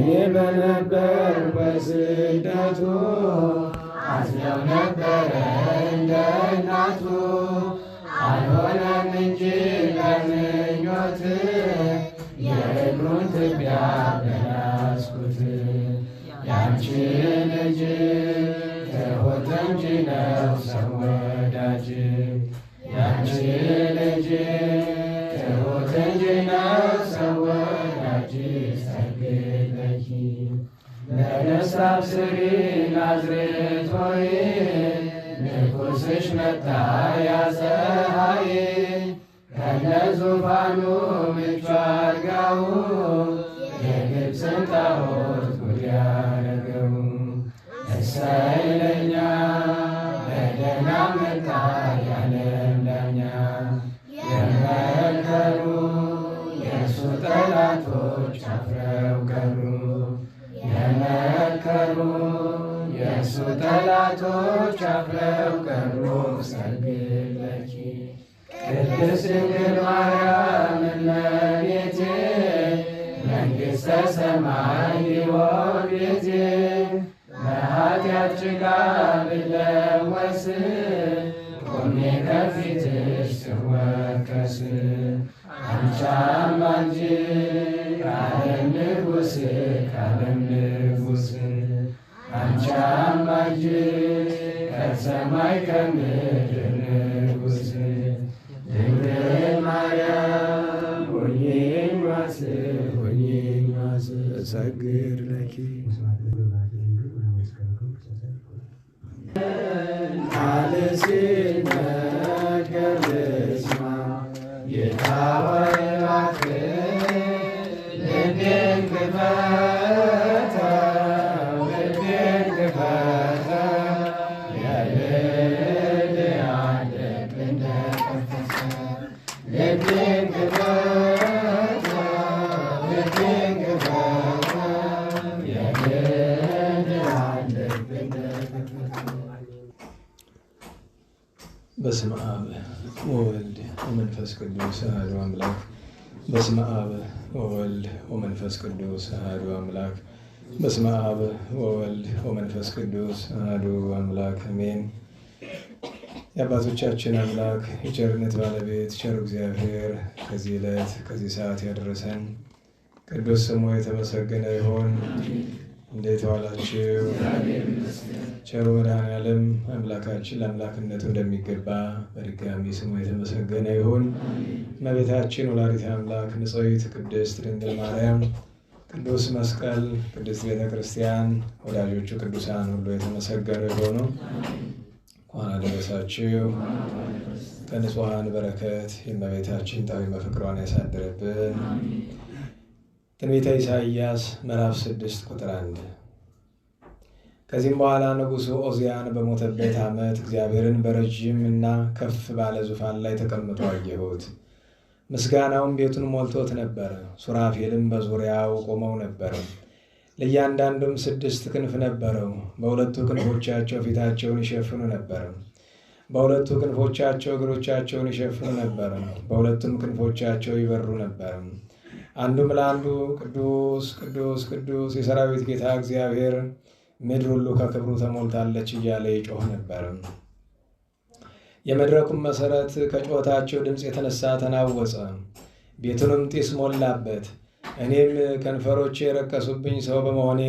እኔ በነበር በስደቱ አዝነው ነበረ እንደ እናቱ አልሆነም እንጂ ለምኞት የእግሩን ትቢያ በያዝኩት ያንቺ ልጅ ትሁት እንጂ ነው ሰው ወዳጅ ያንቺ ልጅ ትሁት እንጂ ነው ሰው ወዳጅ ሰግደኪ ለደስታ አብስሪ ናዝሬት ሆይ ንጉሥሽ መጣ ያፀሐይ ከነዙፋኑ ምቹ አልጋው የግብፅን ጣዖት ጉድ ያረገው እሰይ ለኛ በደህና መጣ ያለም ዳኛ የመከሩ የእሱ ጠላቶች አፍረው ቀሩ የመከሩ የእሱ ጠላቶች አፍረው ቀሩ ሰግደኪ ቅድስት ድንግል ማርያም እመቤቴ መንግሥተ ሰማይ ሊሆን ቤቴ በኃጢአት ጭቃ ብለወስ ቆሜ ከፊትሽ ስወቀስ አንቺ አማልጅ ከዓለም ንጉሥ ከዓለም ንጉሥ አንቺ አማልጅ ከሰማይ ከምድር ንጉሥ ድንግል ማርያም ሆኜኝ ዋስ ሆኜኝ ዋስ እሰግድ ለኪ ቃልሽ ሲነገር ልስማ ጌታ ሆይ እባክህ ልቤን ክፈተው ልቤን ክፈተው የልድያን ልብ እንደከፈተ ልቤን ክፈተው ልቤን ክፈተው የልድያን ልብ እንደከፈተ በስመ አብ ወወልድ ወመንፈስ ቅዱስ አሐዱ አምላክ። በስመ አብ ወወልድ ወመንፈስ ቅዱስ አሐዱ አምላክ። በስመ አብ ወወልድ ወመንፈስ ቅዱስ አሐዱ አምላክ አሜን። የአባቶቻችን አምላክ የቸርነት ባለቤት ቸሩ እግዚአብሔር ከዚህ ዕለት ከዚህ ሰዓት ያደረሰን ቅዱስ ስሙ የተመሰገነ ይሁን። እንዴት ዋላችሁ? ቸሩ መድኃኔዓለም አምላካችን ለአምላክነቱ እንደሚገባ በድጋሚ ስሙ የተመሰገነ ይሁን። እመቤታችን ወላዲተ አምላክ ንጽሕት ቅድስት ድንግል ማርያም፣ ቅዱስ መስቀል፣ ቅድስት ቤተ ክርስቲያን፣ ወዳጆቹ ቅዱሳን ሁሉ የተመሰገኑ የሆኑ እንኳን አደረሳችሁ። ከንጹሐን በረከት የእመቤታችን ጣዕመ ፍቅሯን ያሳድርብን። ትንቢተ ኢሳይያስ ምዕራፍ 6 ቁጥር 1። ከዚህም በኋላ ንጉሡ ዖዝያን በሞተበት ዓመት እግዚአብሔርን በረዥም እና ከፍ ባለ ዙፋን ላይ ተቀምጦ አየሁት። ምስጋናውም ቤቱን ሞልቶት ነበር። ሱራፌልም በዙሪያው ቆመው ነበር። ለእያንዳንዱም 6 ክንፍ ነበረው። በሁለቱ ክንፎቻቸው ፊታቸውን ይሸፍኑ ነበር። በሁለቱ ክንፎቻቸው እግሮቻቸውን ይሸፍኑ ነበር። በሁለቱም ክንፎቻቸው ይበሩ ነበር። አንዱም ለአንዱ ቅዱስ ቅዱስ ቅዱስ የሰራዊት ጌታ እግዚአብሔር፣ ምድር ሁሉ ከክብሩ ተሞልታለች እያለ ይጮህ ነበር። የመድረኩም መሠረት ከጩኸታቸው ድምፅ የተነሳ ተናወጸ፣ ቤቱንም ጢስ ሞላበት። እኔም ከንፈሮቼ የረከሱብኝ ሰው በመሆኔ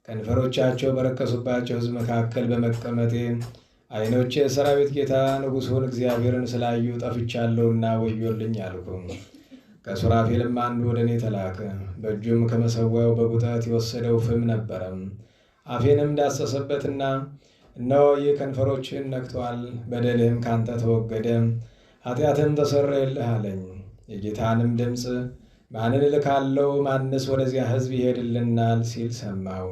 ከንፈሮቻቸው በረከሱባቸው ሕዝብ መካከል በመቀመጤ ዓይኖቼ የሰራዊት ጌታ ንጉሡን እግዚአብሔርን ስላዩ ጠፍቻለሁና ወዮልኝ አልኩ። ከሱራፌልም አንዱ ወደ እኔ ተላከ። በእጁም ከመሠዊያው በጉጠት የወሰደው ፍም ነበረ። አፌንም ዳሰሰበትና እነሆ ይህ ከንፈሮችህን ነክቶአል፣ በደልህም ካንተ ተወገደ፣ ኃጢአትህም ተሰረየልህ አለኝ። የጌታንም ድምፅ ማንን እልካለሁ? ማንስ ወደዚያ ሕዝብ ይሄድልናል? ሲል ሰማሁ።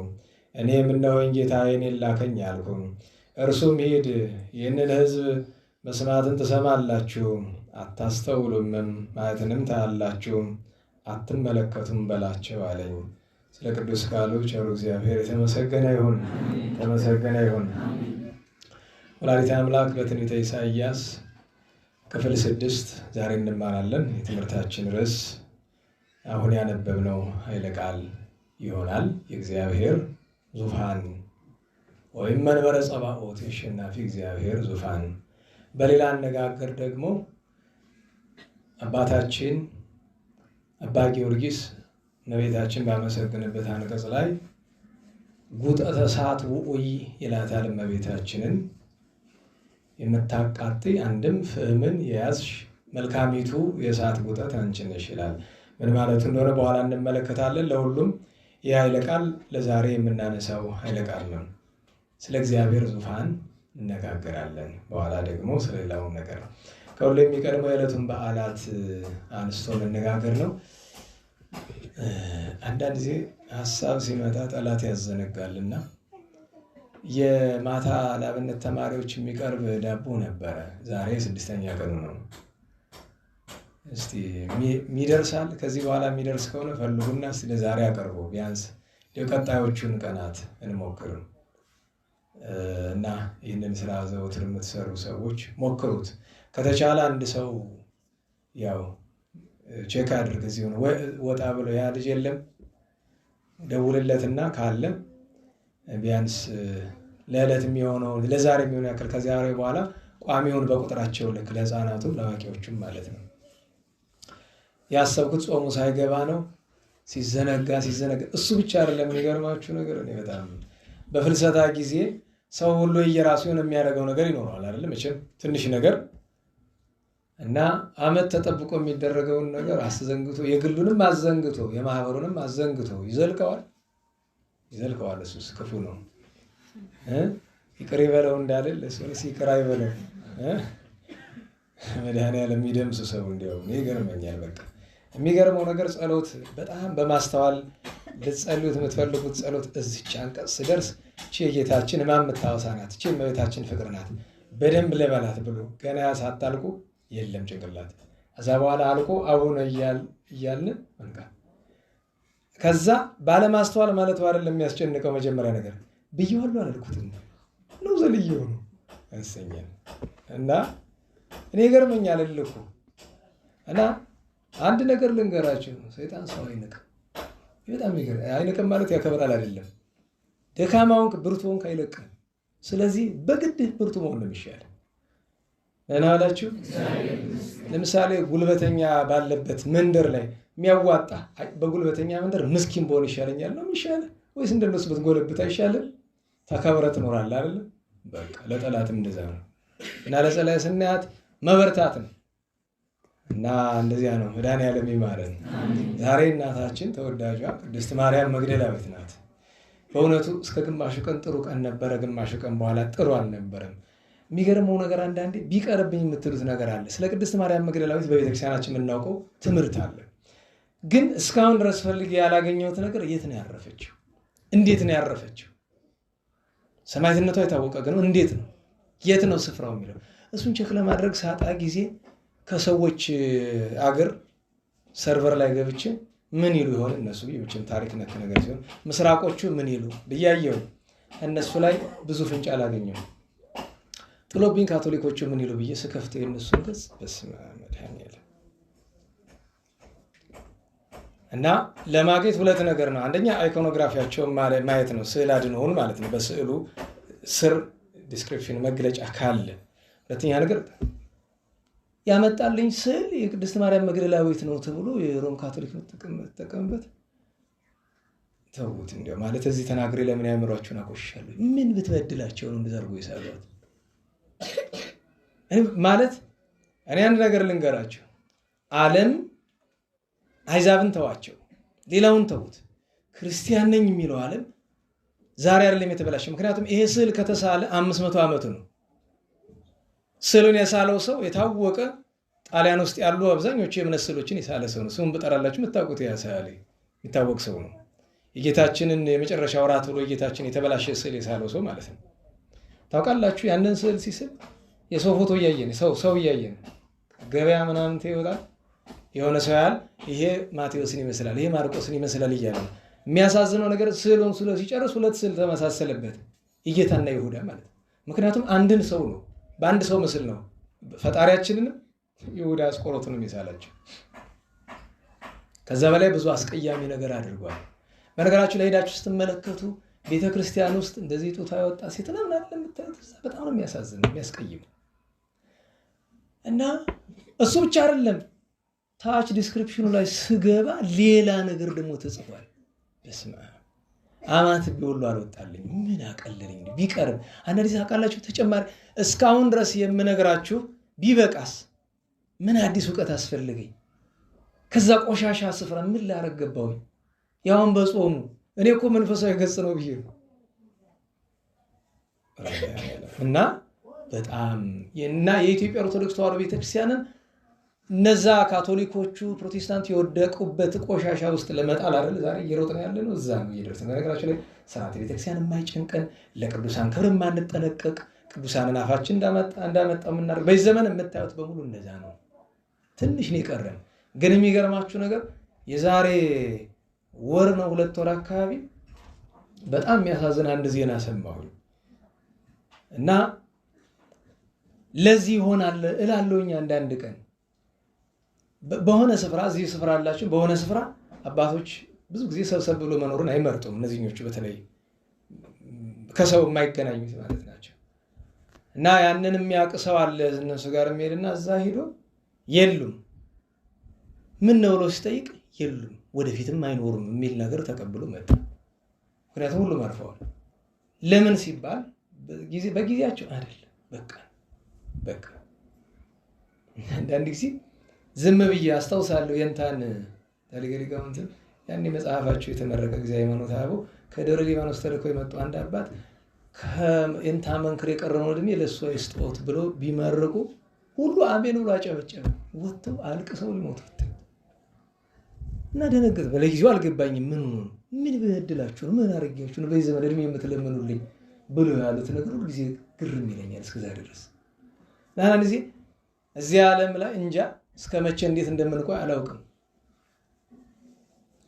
እኔም እነሆኝ ጌታዬን ላከኝ አልኩ። እርሱም ሂድ፣ ይህንን ሕዝብ መስማትን ትሰማላችሁ፣ አታስተውሉምም፣ ማየትንም ታያላችሁ፣ አትመለከቱም በላቸው አለኝ። ስለ ቅዱስ ቃሉ ቸሩ እግዚአብሔር የተመሰገነ ይሁን፣ የተመሰገነ ይሁን። ወላዲተ አምላክ በትንቢተ ኢሳይያስ ክፍል 6 ዛሬ እንማራለን። የትምህርታችን ርዕስ አሁን ያነበብነው ኃይለ ቃል ይሆናል። የእግዚአብሔር ዙፋን ወይም መንበረ ጸባኦት የአሸናፊ እግዚአብሔር ዙፋን። በሌላ አነጋገር ደግሞ አባታችን አባ ጊዮርጊስ እመቤታችን ባመሰግንበት አንቀጽ ላይ ጉጠተ እሳት ውዑይ ይላታል። እመቤታችንን የምታቃጥይ አንድም ፍህምን የያዝሽ መልካሚቱ የእሳት ጉጠት አንቺ ነሽ ይላል። ምን ማለቱ እንደሆነ በኋላ እንመለከታለን። ለሁሉም ይህ ኃይለ ቃል ለዛሬ የምናነሳው ኃይለ ቃል ነው። ስለ እግዚአብሔር ዙፋን እነጋገራለን። በኋላ ደግሞ ስለሌላውን ነገር ከሁሉ የሚቀድመው የዕለቱን በዓላት አንስቶ መነጋገር ነው። አንዳንድ ጊዜ ሀሳብ ሲመጣ ጠላት ያዘነጋልና የማታ ለአብነት ተማሪዎች የሚቀርብ ዳቦ ነበረ። ዛሬ 6ኛ ቀኑ ነው። እስቲ የሚደርሳል ከዚህ በኋላ የሚደርስ ከሆነ ፈልጉና እስቲ ለዛሬ አቀርቡ። ቢያንስ ቀጣዮቹን ቀናት እንሞክርም እና ይህንን ስራ ዘወትር የምትሰሩ ሰዎች ሞክሩት። ከተቻለ አንድ ሰው ያው ቼክ አድርግ እዚሁ ወጣ ብሎ ያ ልጅ የለም ደውልለትና ካለ ቢያንስ ለዕለት የሚሆነውን ለዛሬ የሚሆን ያክል ከዚያ በኋላ ቋሚውን በቁጥራቸው ልክ ለሕፃናቱም ለአዋቂዎቹም ማለት ነው። ያሰብኩት ጾሙ ሳይገባ ነው። ሲዘነጋ እሱ ብቻ አይደለም። የሚገርማችሁ ነገር እኔ በጣም በፍልሰታ ጊዜ ሰው ሁሉ የየራሱ የሚያደርገው ነገር ይኖረዋል አይደል? መቼም ትንሽ ነገር እና ዓመት ተጠብቆ የሚደረገውን ነገር አስዘንግቶ የግሉንም አዘንግቶ የማህበሩንም አዘንግቶ ይዘልቀዋል። እሱስ ክፉ ነው። ይቅር ይበለው እንዳልል እሱንስ ይቅር አይበለው። መድኃኒዓለም የሚደምስ ሰው እንዲያው ይገርመኛል። በቃ የሚገርመው ነገር ጸሎት በጣም በማስተዋል ልትጸልዩት የምትፈልጉት ጸሎት እዚች አንቀጽ ስደርስ እቺ የጌታችን ሕማም የምታወሳ ናት፣ እቺ የእመቤታችን ፍቅር ናት፣ በደንብ ልበላት ብሎ ገና ሳታልቁ የለም ጭንቅላት። ከዛ በኋላ አልቆ አቡነ እያልን መንቃ። ከዛ ባለማስተዋል ማለት አይደለም የሚያስጨንቀው። መጀመሪያ ነገር ብየዋለሁ አላልኩትም ነው ዘልየው ነው እንሰኛል። እና እኔ ይገርመኛል እልኩ እና አንድ ነገር ልንገራችሁ፣ ሰይጣን ሰው አይንቅም። በጣም አይንቅም ማለት ያከብራል አይደለም። ደካማውን ብርቱውን አይለቅም። ስለዚህ በግድህ ብርቱ መሆን ነው የሚሻል። እና አላችሁ ለምሳሌ ጉልበተኛ ባለበት መንደር ላይ የሚያዋጣ በጉልበተኛ መንደር ምስኪን በሆን ይሻለኛል ነው የሚሻለ ወይስ እንደነሱ ብትጎለብት አይሻልም? ተከብረህ ትኖራለህ አይደል? በቃ ለጠላትም እንደዛ ነው። እና ለጸላይ ስናያት መበርታት ነው። እና እንደዚያ ነው። መድኃኒዓለም ይማረን። ዛሬ እናታችን ተወዳጇ ቅድስት ማርያም መግደላዊት ናት። በእውነቱ እስከ ግማሹ ቀን ጥሩ ቀን ነበረ፣ ግማሹ ቀን በኋላ ጥሩ አልነበረም። የሚገርመው ነገር አንዳንዴ ቢቀርብኝ የምትሉት ነገር አለ። ስለ ቅድስት ማርያም መግደላዊት በቤተክርስቲያናችን የምናውቀው ትምህርት አለ። ግን እስካሁን ድረስ ፈልጌ ያላገኘሁት ነገር የት ነው ያረፈችው? እንዴት ነው ያረፈችው? ሰማዕትነቷ የታወቀ ግን እንዴት ነው የት ነው ስፍራው የሚለው እሱን ቼክ ለማድረግ ሳጣ ጊዜ ከሰዎች አገር ሰርቨር ላይ ገብቼ ምን ይሉ ይሆን እነሱ ይብችን ታሪክ ነክ ነገር ሲሆን ምስራቆቹ ምን ይሉ ብያየው እነሱ ላይ ብዙ ፍንጭ አላገኘሁም። ጥሎብኝ ካቶሊኮቹ ምን ይሉ ብዬ ስከፍት የነሱን ገጽ በስመ አብ መድኃኒዓለም። እና ለማግኘት ሁለት ነገር ነው። አንደኛ አይኮኖግራፊያቸውን ማየት ነው፣ ስዕል አድኖውን ማለት ነው። በስዕሉ ስር ዲስክሪፕሽን መግለጫ ካለ። ሁለተኛ ነገር ያመጣልኝ ስዕል የቅድስት ማርያም መግደላዊት ነው ተብሎ የሮም ካቶሊክ ተጠቀምበት። ተውት እንዲያው ማለት እዚህ ተናግሬ ለምን ያምሯችሁን አቆሽሻለሁ? ምን ብትበድላቸው ነው እንደዘርጎ ይሳሏት ማለት? እኔ አንድ ነገር ልንገራቸው። ዓለም አይዛብን ተዋቸው፣ ሌላውን ተውት። ክርስቲያን ነኝ የሚለው ዓለም ዛሬ አይደለም የተበላሸው። ምክንያቱም ይሄ ስዕል ከተሳለ 500 ዓመቱ ነው። ስዕሉን የሳለው ሰው የታወቀ ጣሊያን ውስጥ ያሉ አብዛኞቹ የእምነት ስዕሎችን የሳለ ሰው ነው። ስሙን ብጠራላችሁ የምታውቁት ያሳለ የሚታወቅ ሰው ነው። የጌታችንን የመጨረሻ ወራት ብሎ የጌታችን የተበላሸ ስዕል የሳለው ሰው ማለት ነው። ታውቃላችሁ? ያንን ስዕል ሲስል የሰው ፎቶ እያየን ሰው እያየን ገበያ ምናምን ይወጣል። የሆነ ሰው ያህል ይሄ ማቴዎስን ይመስላል፣ ይሄ ማርቆስን ይመስላል እያለ ነው። የሚያሳዝነው ነገር ስዕሉን ስለ ሲጨርስ ሁለት ስዕል ተመሳሰለበት፣ የጌታና ይሁዳ ማለት ነው። ምክንያቱም አንድን ሰው ነው፣ በአንድ ሰው ምስል ነው ፈጣሪያችንንም ይሁዳ አስቆሮቱንም የሳላቸው። ከዛ በላይ ብዙ አስቀያሚ ነገር አድርጓል። በነገራችሁ ላይ ሄዳችሁ ስትመለከቱ ቤተክርስቲያን ውስጥ እንደዚህ ጡቷ ያወጣ ሴት ምናምን አለ የምታዩት፣ በጣም ነው የሚያሳዝን የሚያስቀይም። እና እሱ ብቻ አይደለም፣ ታች ዲስክሪፕሽኑ ላይ ስገባ ሌላ ነገር ደግሞ ተጽፏል። በስመ አብ አማት ቢወሉ አልወጣልኝ ምን አቀለለኝ ቢቀርብ አንዳንድ ጊዜ አቃላችሁ ተጨማሪ እስካሁን ድረስ የምነግራችሁ ቢበቃስ ምን አዲስ ዕውቀት አስፈልገኝ? ከዛ ቆሻሻ ስፍራ ምን ላረግ ገባሁኝ? ያውን በጾሙ እኔ እኮ መንፈሳዊ ገጽ ነው ብዬ እና በጣም እና የኢትዮጵያ ኦርቶዶክስ ተዋሕዶ ቤተክርስቲያንን እነዛ ካቶሊኮቹ ፕሮቴስታንት የወደቁበት ቆሻሻ ውስጥ ለመጣል አይደል ዛሬ እየሮጥን ያለ ነው። እዛ ነው እየደረስን። በነገራችን ላይ ስርዓተ ቤተክርስቲያን የማይጨንቀን ለቅዱሳን ክብር የማንጠነቀቅ ቅዱሳንን አፋችን እንዳመጣ የምናደርግ በዚህ ዘመን የምታዩት በሙሉ እንደዛ ነው። ትንሽ ነው የቀረን። ግን የሚገርማችሁ ነገር የዛሬ ወር ነው 2 ወር አካባቢ በጣም የሚያሳዝን አንድ ዜና ሰማሁ እና ለዚህ ይሆናል እላለሁኝ አንዳንድ ቀን በሆነ ስፍራ እዚህ ስፍራ አላችሁ በሆነ ስፍራ አባቶች ብዙ ጊዜ ሰብሰብ ብሎ መኖርን አይመርጡም። እነዚህኞቹ በተለይ ከሰው የማይገናኙት ማለት ናቸው። እና ያንን የሚያውቅ ሰው አለ እነሱ ጋር የሚሄድና እዛ ሄዶ የሉም ምን ነው ብሎ ሲጠይቅ የሉም ወደፊትም አይኖሩም የሚል ነገር ተቀብሎ መጣ። ምክንያቱም ሁሉም አርፈዋል። ለምን ሲባል በጊዜያቸው አይደለም። በቃ አንዳንድ ጊዜ ዝም ብዬ አስታውሳለሁ የንታን ታሪክ ሊቃውንትን ያኔ መጽሐፋቸው የተመረቀ ጊዜ ሃይማኖተ አበው ከደብረ ሊባኖስ ተልከው የመጡ አንድ አባት ከእንታ መንክር የቀረውን ዕድሜ ለእሱ አይስጦት ብሎ ቢመርቁ ሁሉ አሜን ብሎ አጨበጨበ። ወጥተው አልቅሰው ሊሞቱ እና ደነገጥ። በለጊዜው አልገባኝም። ምን በድላችሁ ነው ምን አረጋችሁ ነው በዚህ ዘመን ዕድሜ የምትለምኑልኝ ብሎ ያሉት ነገር ሁሉ ጊዜ ግርም ይለኛል እስከዛሬ ድረስ። እና ጊዜ እዚህ ዓለም ላይ እንጃ እስከ መቼ እንዴት እንደምንቆይ አላውቅም።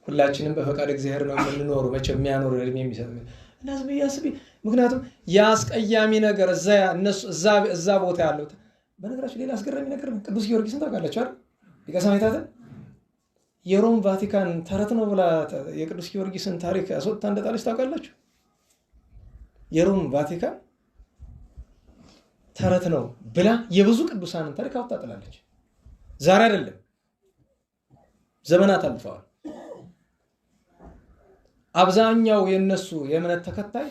ሁላችንም በፈቃድ እግዚአብሔር ነው የምንኖረው። መቼ የሚያኖር ዕድሜ የሚሰጥ እና ዝም ያስቢ። ምክንያቱም ያስቀያሚ ነገር እዛ ቦታ ያለው በነገራችን ሌላ አስገራሚ ነገር ቅዱስ ጊዮርጊስን ታውቃላችሁ አይደል? ሊቀ ሰማዕታት የሮም ቫቲካን ተረት ነው ብላ የቅዱስ ጊዮርጊስን ታሪክ አስወጥታ እንደጣለች ታውቃላችሁ? የሮም ቫቲካን ተረት ነው ብላ የብዙ ቅዱሳንን ታሪክ አውጥታለች። ዛሬ አይደለም ዘመናት አልፈዋል። አብዛኛው የነሱ የእምነት ተከታይ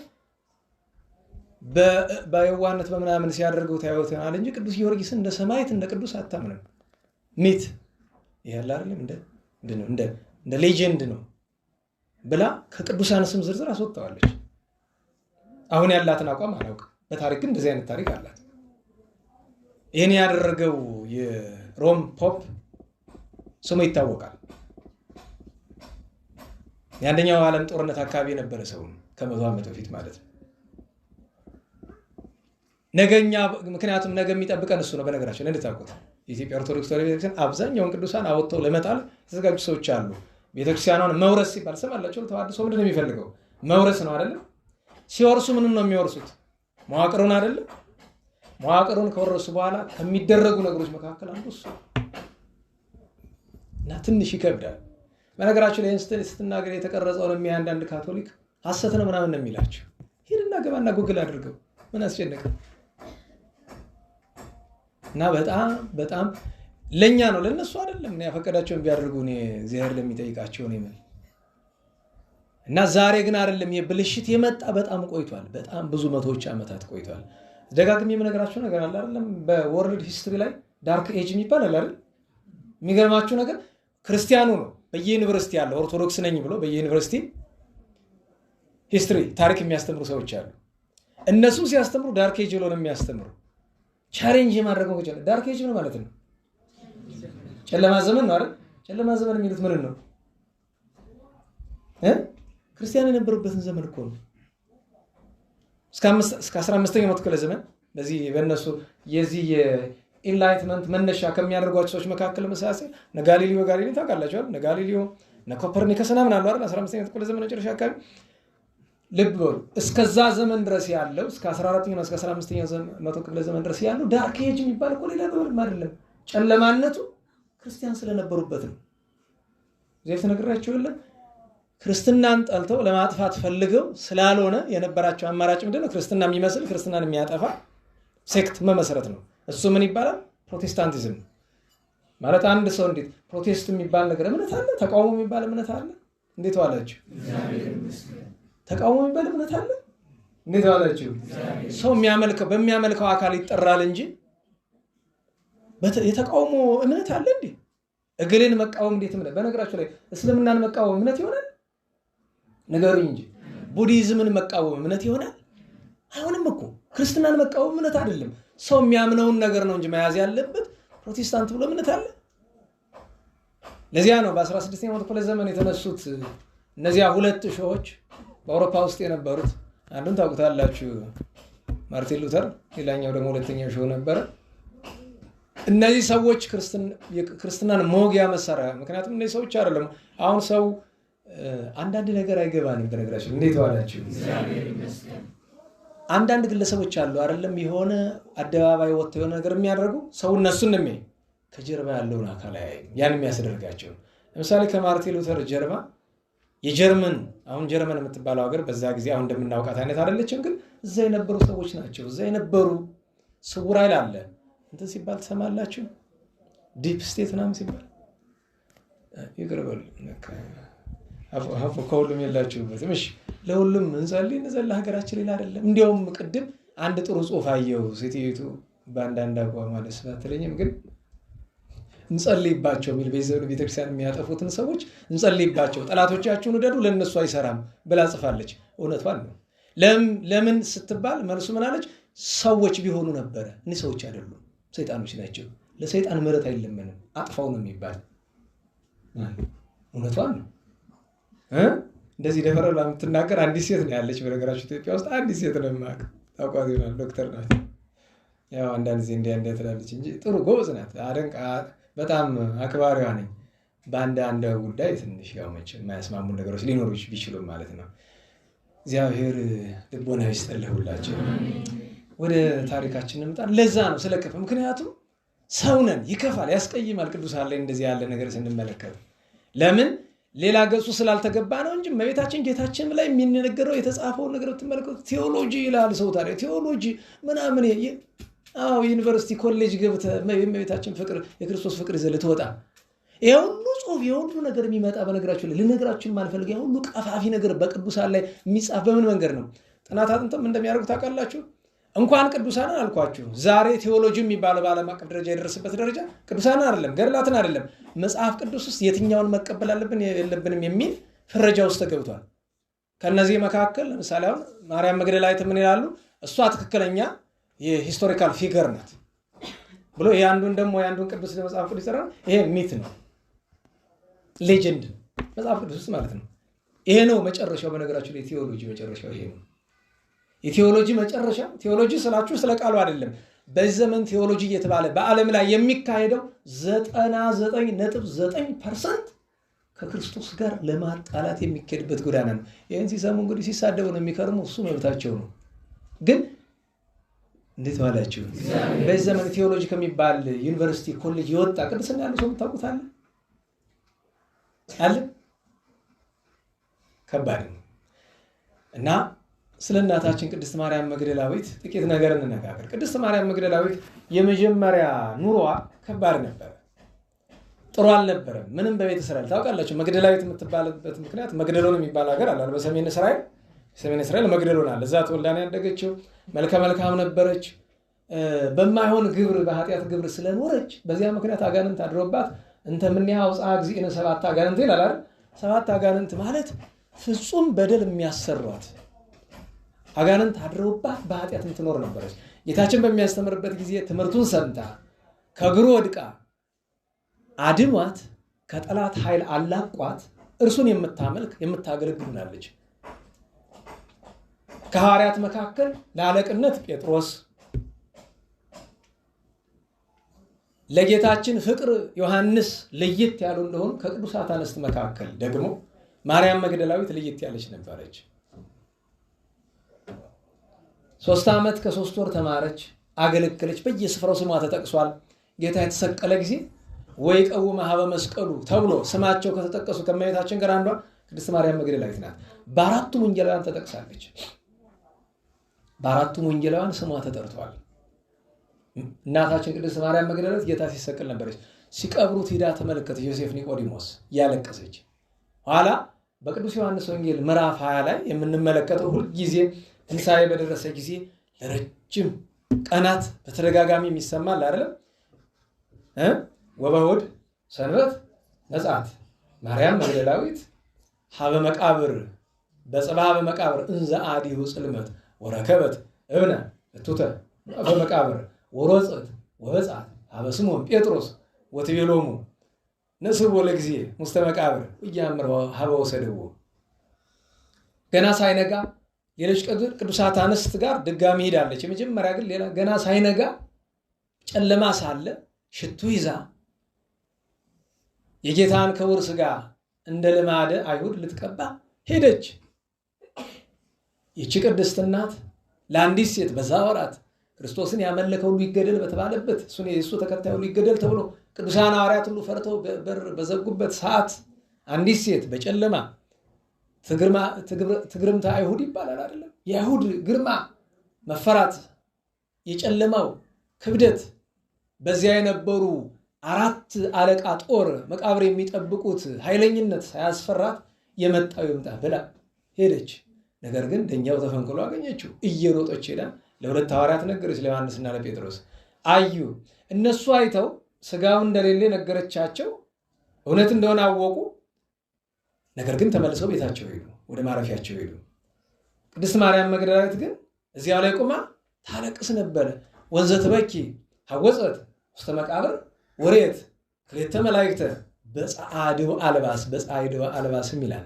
በየዋህነት በምናምን ሲያደርገው ታዩት ይሆናል እንጂ ቅዱስ ጊዮርጊስን እንደ ሰማዕት እንደ ቅዱስ አታምንም። ሚት ይሄላ አይደለም እንደ ሌጀንድ ነው ብላ ከቅዱሳን ስም ዝርዝር አስወጣዋለች። አሁን ያላትን አቋም አላውቅም። በታሪክ ግን እንደዚህ አይነት ታሪክ አላት። ይሄን ያደረገው የሮም ፖፕ ስሙ ይታወቃል። የአንደኛው ዓለም ጦርነት አካባቢ የነበረ ሰው ከ100 ዓመት በፊት ማለት ነው። ነገኛ ምክንያቱም ነገ የሚጠብቀን እሱ ነው። በነገራችን ላይ እንድታውቁት የኢትዮጵያ ኦርቶዶክስ ተዋሕዶ ቤተክርስቲያን አብዛኛውን ቅዱሳን አወጥተው ለመጣል የተዘጋጁ ሰዎች አሉ። ቤተክርስቲያኗን መውረስ ሲባል ሰማላችሁ። ተዋሕዶ ምንድን ነው የሚፈልገው? መውረስ ነው አይደለም? ሲወርሱ ምንም ነው የሚወርሱት? መዋቅሩን አይደለም? መዋቅሩን ከወረሱ በኋላ ከሚደረጉ ነገሮች መካከል አንዱ እሱ እና ትንሽ ይከብዳል። በነገራችን ላይ ስትናገር የተቀረጸው ነው አንዳንድ ካቶሊክ ሐሰት ነው ምናምን ነው የሚላቸው። ሄድና ገባና ጉግል አድርገው ምን አስጨነቀ? እና በጣም ለኛ ነው ለነሱ አይደለም። ነው ያፈቀዳቸውን ቢያደርጉ ነው እግዚአብሔር ለሚጠይቃቸው ነው ይመል። እና ዛሬ ግን አይደለም የብልሽት የመጣ በጣም ቆይቷል። በጣም ብዙ መቶዎች ዓመታት ቆይቷል። ደጋግሜ የምነግራችሁ ነገር አለ አይደለም? በወርልድ ሂስትሪ ላይ ዳርክ ኤጅ የሚባል አለ አይደል? የሚገርማችሁ ነገር ክርስቲያኑ ነው በየዩኒቨርሲቲ ያለው ኦርቶዶክስ ነኝ ብሎ በየዩኒቨርሲቲ ሂስትሪ ታሪክ የሚያስተምሩ ሰዎች አሉ። እነሱ ሲያስተምሩ ዳርክ ኤጅ ብሎ ነው የሚያስተምሩ። ቻሌንጅ ማድረገው ከቻለ ዳርክ ኤጅ ምን ማለት ነው? ጨለማ ዘመን ነው አይደል? ጨለማ ዘመን የሚሉት ምን ነው? ክርስቲያን የነበሩበትን ዘመን እኮ ነው። እስከ 15ኛው ክፍለ ዘመን በዚህ በእነሱ የዚህ የኢንላይትመንት መነሻ ከሚያደርጓቸው ሰዎች መካከል መሳሰል ነጋሊሊዮ ታውቃላችሁ አይደል? ነጋሊሊዮ ነኮፐርኒከስ ምናምን አሉ አይደል? 15ኛው ክፍለ ዘመን መጨረሻ አካባቢ ልብ በሉ። እስከዛ ዘመን ድረስ ያለው እስከ 14ኛው እስከ 15ኛው መቶ ክፍለ ዘመን ድረስ ያለው ዳርክ ኤጅ የሚባል እኮ ሌላ ነው አይደለም። ጨለማነቱ ክርስቲያን ስለነበሩበት ነው። ዘይት ነግራችሁ የለ ክርስትናን ጠልተው ለማጥፋት ፈልገው ስላልሆነ የነበራቸው አማራጭ ምንድነው? ክርስትና የሚመስል ክርስትናን የሚያጠፋ ሴክት መመስረት ነው። እሱ ምን ይባላል? ፕሮቴስታንቲዝም ማለት። አንድ ሰው እንዴት ፕሮቴስት የሚባል ነገር እምነት አለ? ተቃውሞ የሚባል እምነት አለ? እንዴት ዋላችሁ? ተቃውሞ የሚባል እምነት አለ? እንዴት ዋላችሁ? ሰው በሚያመልከው አካል ይጠራል እንጂ የተቃውሞ እምነት አለ እንዴ? እግልን መቃወም እንዴት እምነት? በነገራችሁ ላይ እስልምናን መቃወም እምነት ይሆናል? ነገሩኝ እንጂ ቡዲዝምን መቃወም እምነት ይሆናል? አይሆንም እኮ። ክርስትናን መቃወም እምነት አይደለም። ሰው የሚያምነውን ነገር ነው እንጂ መያዝ ያለበት። ፕሮቴስታንት ብሎ እምነት አለ? ለዚያ ነው በ16ኛው ክፍለ ዘመን የተነሱት እነዚያ ሁለት ሾዎች በአውሮፓ ውስጥ የነበሩት። አንዱን ታውቁታላችሁ፣ ማርቲን ሉተር፣ ሌላኛው ደግሞ ሁለተኛው ሾው ነበረ። እነዚህ ሰዎች ክርስትናን መወጊያ መሳሪያ። ምክንያቱም እነዚህ ሰዎች አይደለም አሁን ሰው አንዳንድ ነገር አይገባንም። በነገራችን እንዴት ዋላችሁ? አንዳንድ ግለሰቦች አሉ አይደለም የሆነ አደባባይ ወጥተው የሆነ ነገር የሚያደርጉ ሰው እነሱን ነው ከጀርባ ያለውን አካል ያን የሚያስደርጋቸው። ለምሳሌ ከማርቲን ሉተር ጀርባ የጀርመን አሁን ጀርመን የምትባለው ሀገር በዛ ጊዜ አሁን እንደምናውቃት አይነት አይደለችም፣ ግን እዛ የነበሩ ሰዎች ናቸው። እዛ የነበሩ ስውር ኃይል አለ እንትን ሲባል ትሰማላችሁ። ዲፕ ስቴት ምናምን ሲባል ይቅርበል ከሁሉም የላችሁበትም። እሺ ለሁሉም እንጸልይ ለሀገራችን ሌላ አይደለም። እንዲያውም ቅድም አንድ ጥሩ ጽሑፍ አየሁ። ሴትዮቱ በአንዳንድ አቋም ማለት ስላትለኝም ግን እንጸልይባቸው የሚል ቤተክርስቲያን የሚያጠፉትን ሰዎች እንጸልይባቸው፣ ጠላቶቻችሁን ውደዱ፣ ለእነሱ አይሰራም ብላ ጽፋለች። እውነቷን ነው። ለምን ስትባል መልሱ ምን አለች? ሰዎች ቢሆኑ ነበረ። እኔ ሰዎች አይደሉም፣ ሰይጣኖች ናቸው። ለሰይጣን ምሕረት አይለመንም፣ አጥፋው ነው የሚባል። እውነቷን ነው። እንደዚህ ደፈረ የምትናገር አንዲት ሴት ነው ያለች። በነገራችሁ ኢትዮጵያ ውስጥ አንዲት ሴት ነው የማውቀው። ታውቋት ይሆናል። ዶክተር ናት። ያው አንዳንድ ጊዜ እንዲያ ትላለች እንጂ ጥሩ ጎበዝ ናት። አደንቃ በጣም አክባሪዋ ነኝ። በአንድ ጉዳይ ትንሽ ያው መቼም የማያስማሙ ነገሮች ሊኖሩ ቢችሉም ማለት ነው። እግዚአብሔር ልቦና ይስጥልህ ሁላችን። ወደ ታሪካችን እንምጣ። ለዛ ነው ስለከፈ። ምክንያቱም ሰውነን ይከፋል፣ ያስቀይማል። ቅዱሳን ላይ እንደዚህ ያለ ነገር ስንመለከት ለምን ሌላ ገጹ ስላልተገባ ነው እንጂ እመቤታችን ጌታችን ላይ የሚነገረው የተጻፈውን ነገር ብትመለከቱ ቴዎሎጂ ይላል ሰው። ታዲያ ቴዎሎጂ ምናምን ዩኒቨርሲቲ ኮሌጅ ገብተህ የእመቤታችን ፍቅር የክርስቶስ ፍቅር ይዘህ ልትወጣ ይሄ ሁሉ ጽሑፍ የሁሉ ነገር የሚመጣ በነገራችሁ ላይ ልነግራችሁ የማልፈልግ ይሄ ሁሉ ቀፋፊ ነገር በቅዱሳን ላይ የሚጻፍ በምን መንገድ ነው? ጥናት አጥንተም እንደሚያደርጉ ታውቃላችሁ። እንኳን ቅዱሳንን አልኳችሁ። ዛሬ ቴዎሎጂ የሚባለው በዓለም አቀፍ ደረጃ የደረሰበት ደረጃ ቅዱሳንን አይደለም ገድላትን አይደለም መጽሐፍ ቅዱስ ውስጥ የትኛውን መቀበል አለብን የለብንም የሚል ፍረጃ ውስጥ ተገብቷል። ከነዚህ መካከል ለምሳሌ አሁን ማርያም መግደላዊት ምን ይላሉ? እሷ ትክክለኛ የሂስቶሪካል ፊገር ናት ብሎ የአንዱን ቅዱስ መጽሐፍ ቅዱስ ይሰራል። ይሄ ሚት ነው፣ ሌጀንድ መጽሐፍ ቅዱስ ውስጥ ማለት ነው። ይሄ ነው መጨረሻው። በነገራችሁ ላይ ቴዎሎጂ መጨረሻው ይሄ ነው። የቴዎሎጂ መጨረሻ ቴዎሎጂ ስላችሁ ስለ ቃሉ አይደለም። በዚህ ዘመን ቴዎሎጂ እየተባለ በዓለም ላይ የሚካሄደው 99.9% ከክርስቶስ ጋር ለማጣላት የሚካሄድበት ጎዳና ነው። ይህን ሲሰሙ እንግዲህ ሲሳደቡ ነው የሚከርሙ። እሱ መብታቸው ነው። ግን እንዴት ዋላችሁ? በዚህ ዘመን ቴዎሎጂ ከሚባል ዩኒቨርሲቲ ኮሌጅ የወጣ ቅድስና ያለው ሰው የምታውቁት አለ? ከባድ ነው። እና ስለ እናታችን ቅድስት ማርያም መግደላዊት ጥቂት ነገር እንነጋገር። ቅድስት ማርያም መግደላዊት የመጀመሪያ ኑሮዋ ከባድ ነበር፣ ጥሩ አልነበረም። ምንም በቤተ እስራኤል ታውቃላችሁ። መግደላዊት የምትባልበት ምክንያት መግደሎን የሚባል ሀገር አለ በሰሜን እስራኤል መግደሎን አለ። እዛ ተወልዳ ያደገችው መልከ መልካም ነበረች። በማይሆን ግብር በኃጢአት ግብር ስለኖረች በዚያ ምክንያት አጋንንት አድሮባት እንተ ምንያ አውፃ እግዚእነ 7 አጋንንት ይላል አይደል? 7 አጋንንት ማለት ፍጹም በደል የሚያሰሯት አጋንንት አድረውባት በኃጢአት የምትኖር ነበረች። ጌታችን በሚያስተምርበት ጊዜ ትምህርቱን ሰምታ ከእግሩ ወድቃ አድኗት ከጠላት ኃይል አላቋት እርሱን የምታመልክ የምታገለግል ሆናለች። ከሐዋርያት መካከል ለአለቅነት ጴጥሮስ፣ ለጌታችን ፍቅር ዮሐንስ ለየት ያሉ እንደሆኑ ከቅዱሳት አንስት መካከል ደግሞ ማርያም መግደላዊት ለየት ያለች ነበረች። 3 ዓመት ከ3 ወር ተማረች፣ አገለገለች። በየስፍራው ስሟ ተጠቅሷል። ጌታ የተሰቀለ ጊዜ ወይ ቀውመ ኀበ መስቀሉ ተብሎ ስማቸው ከተጠቀሱ ከእመቤታችን ጋር አንዷ ቅድስት ማርያም መግደላዊት ናት። በአራቱም ወንጌላውያን ተጠቅሳለች። በአራቱም ወንጌላውያን ስሟ ተጠርቷል። እናታችን ቅድስት ማርያም መግደላዊት ጌታ ሲሰቀል ነበረች። ሲቀብሩት ሂዳ ተመለከተች ዮሴፍ ኒቆዲሞስ እያለቀሰች። ኋላ በቅዱስ ዮሐንስ ወንጌል ምዕራፍ 20 ላይ የምንመለከተው ሁልጊዜ ትንሣኤ በደረሰ ጊዜ ለረጅም ቀናት በተደጋጋሚ የሚሰማል አይደለም? ወበእሑድ ሰንበት መጽአት ማርያም መግደላዊት ሀበ መቃብር በጽብሐ በመቃብር እንዘ አዲሁ ጽልመት ወረከበት እብነ እቱተ በመቃብር ወሮፀት ወበጽሐት ሀበ ስምዖን ጴጥሮስ ወትቤሎሙ ንስብሖ ለእግዚእ ውስተ መቃብር ወኢያእምር ሀበ ወሰድዎ። ገና ሳይነጋ ሌሎች ቅዱሳት አንስት ጋር ድጋሚ ሄዳለች። የመጀመሪያ ግን ሌላ ገና ሳይነጋ ጨለማ ሳለ ሽቱ ይዛ የጌታን ክቡር ሥጋ እንደ ልማደ አይሁድ ልትቀባ ሄደች። ይቺ ቅድስት እናት ለአንዲት ሴት በዛ ወራት ክርስቶስን ያመለከ ሁሉ ይገደል በተባለበት እሱ ተከታይ ሁሉ ይገደል ተብሎ ቅዱሳን ሐዋርያት ሁሉ ፈርተው በር በዘጉበት ሰዓት አንዲት ሴት በጨለማ ትግርምተ አይሁድ ይባላል አይደለም? የአይሁድ ግርማ መፈራት፣ የጨለማው ክብደት፣ በዚያ የነበሩ 4 አለቃ ጦር መቃብር የሚጠብቁት ኃይለኝነት ሳያስፈራት የመጣው ይምጣ ብላ ሄደች። ነገር ግን ደኛው ተፈንቅሎ አገኘችው። እየሮጠች ሄዳ ለሁለት ሐዋርያት ነገረች፣ ለዮሐንስና ለጴጥሮስ። አዩ። እነሱ አይተው ሥጋው እንደሌለ ነገረቻቸው። እውነት እንደሆነ አወቁ። ነገር ግን ተመልሰው ቤታቸው ሄዱ፣ ወደ ማረፊያቸው ሄዱ። ቅድስት ማርያም መግደላዊት ግን እዚያው ላይ ቆማ ታለቅስ ነበረ። ወንዘ ትበኪ ሐወፀት ውስተ መቃብር ወሬት ክልኤተ መላእክተ በጸዓድወ አልባስ በጸዓድወ አልባስም ይላል።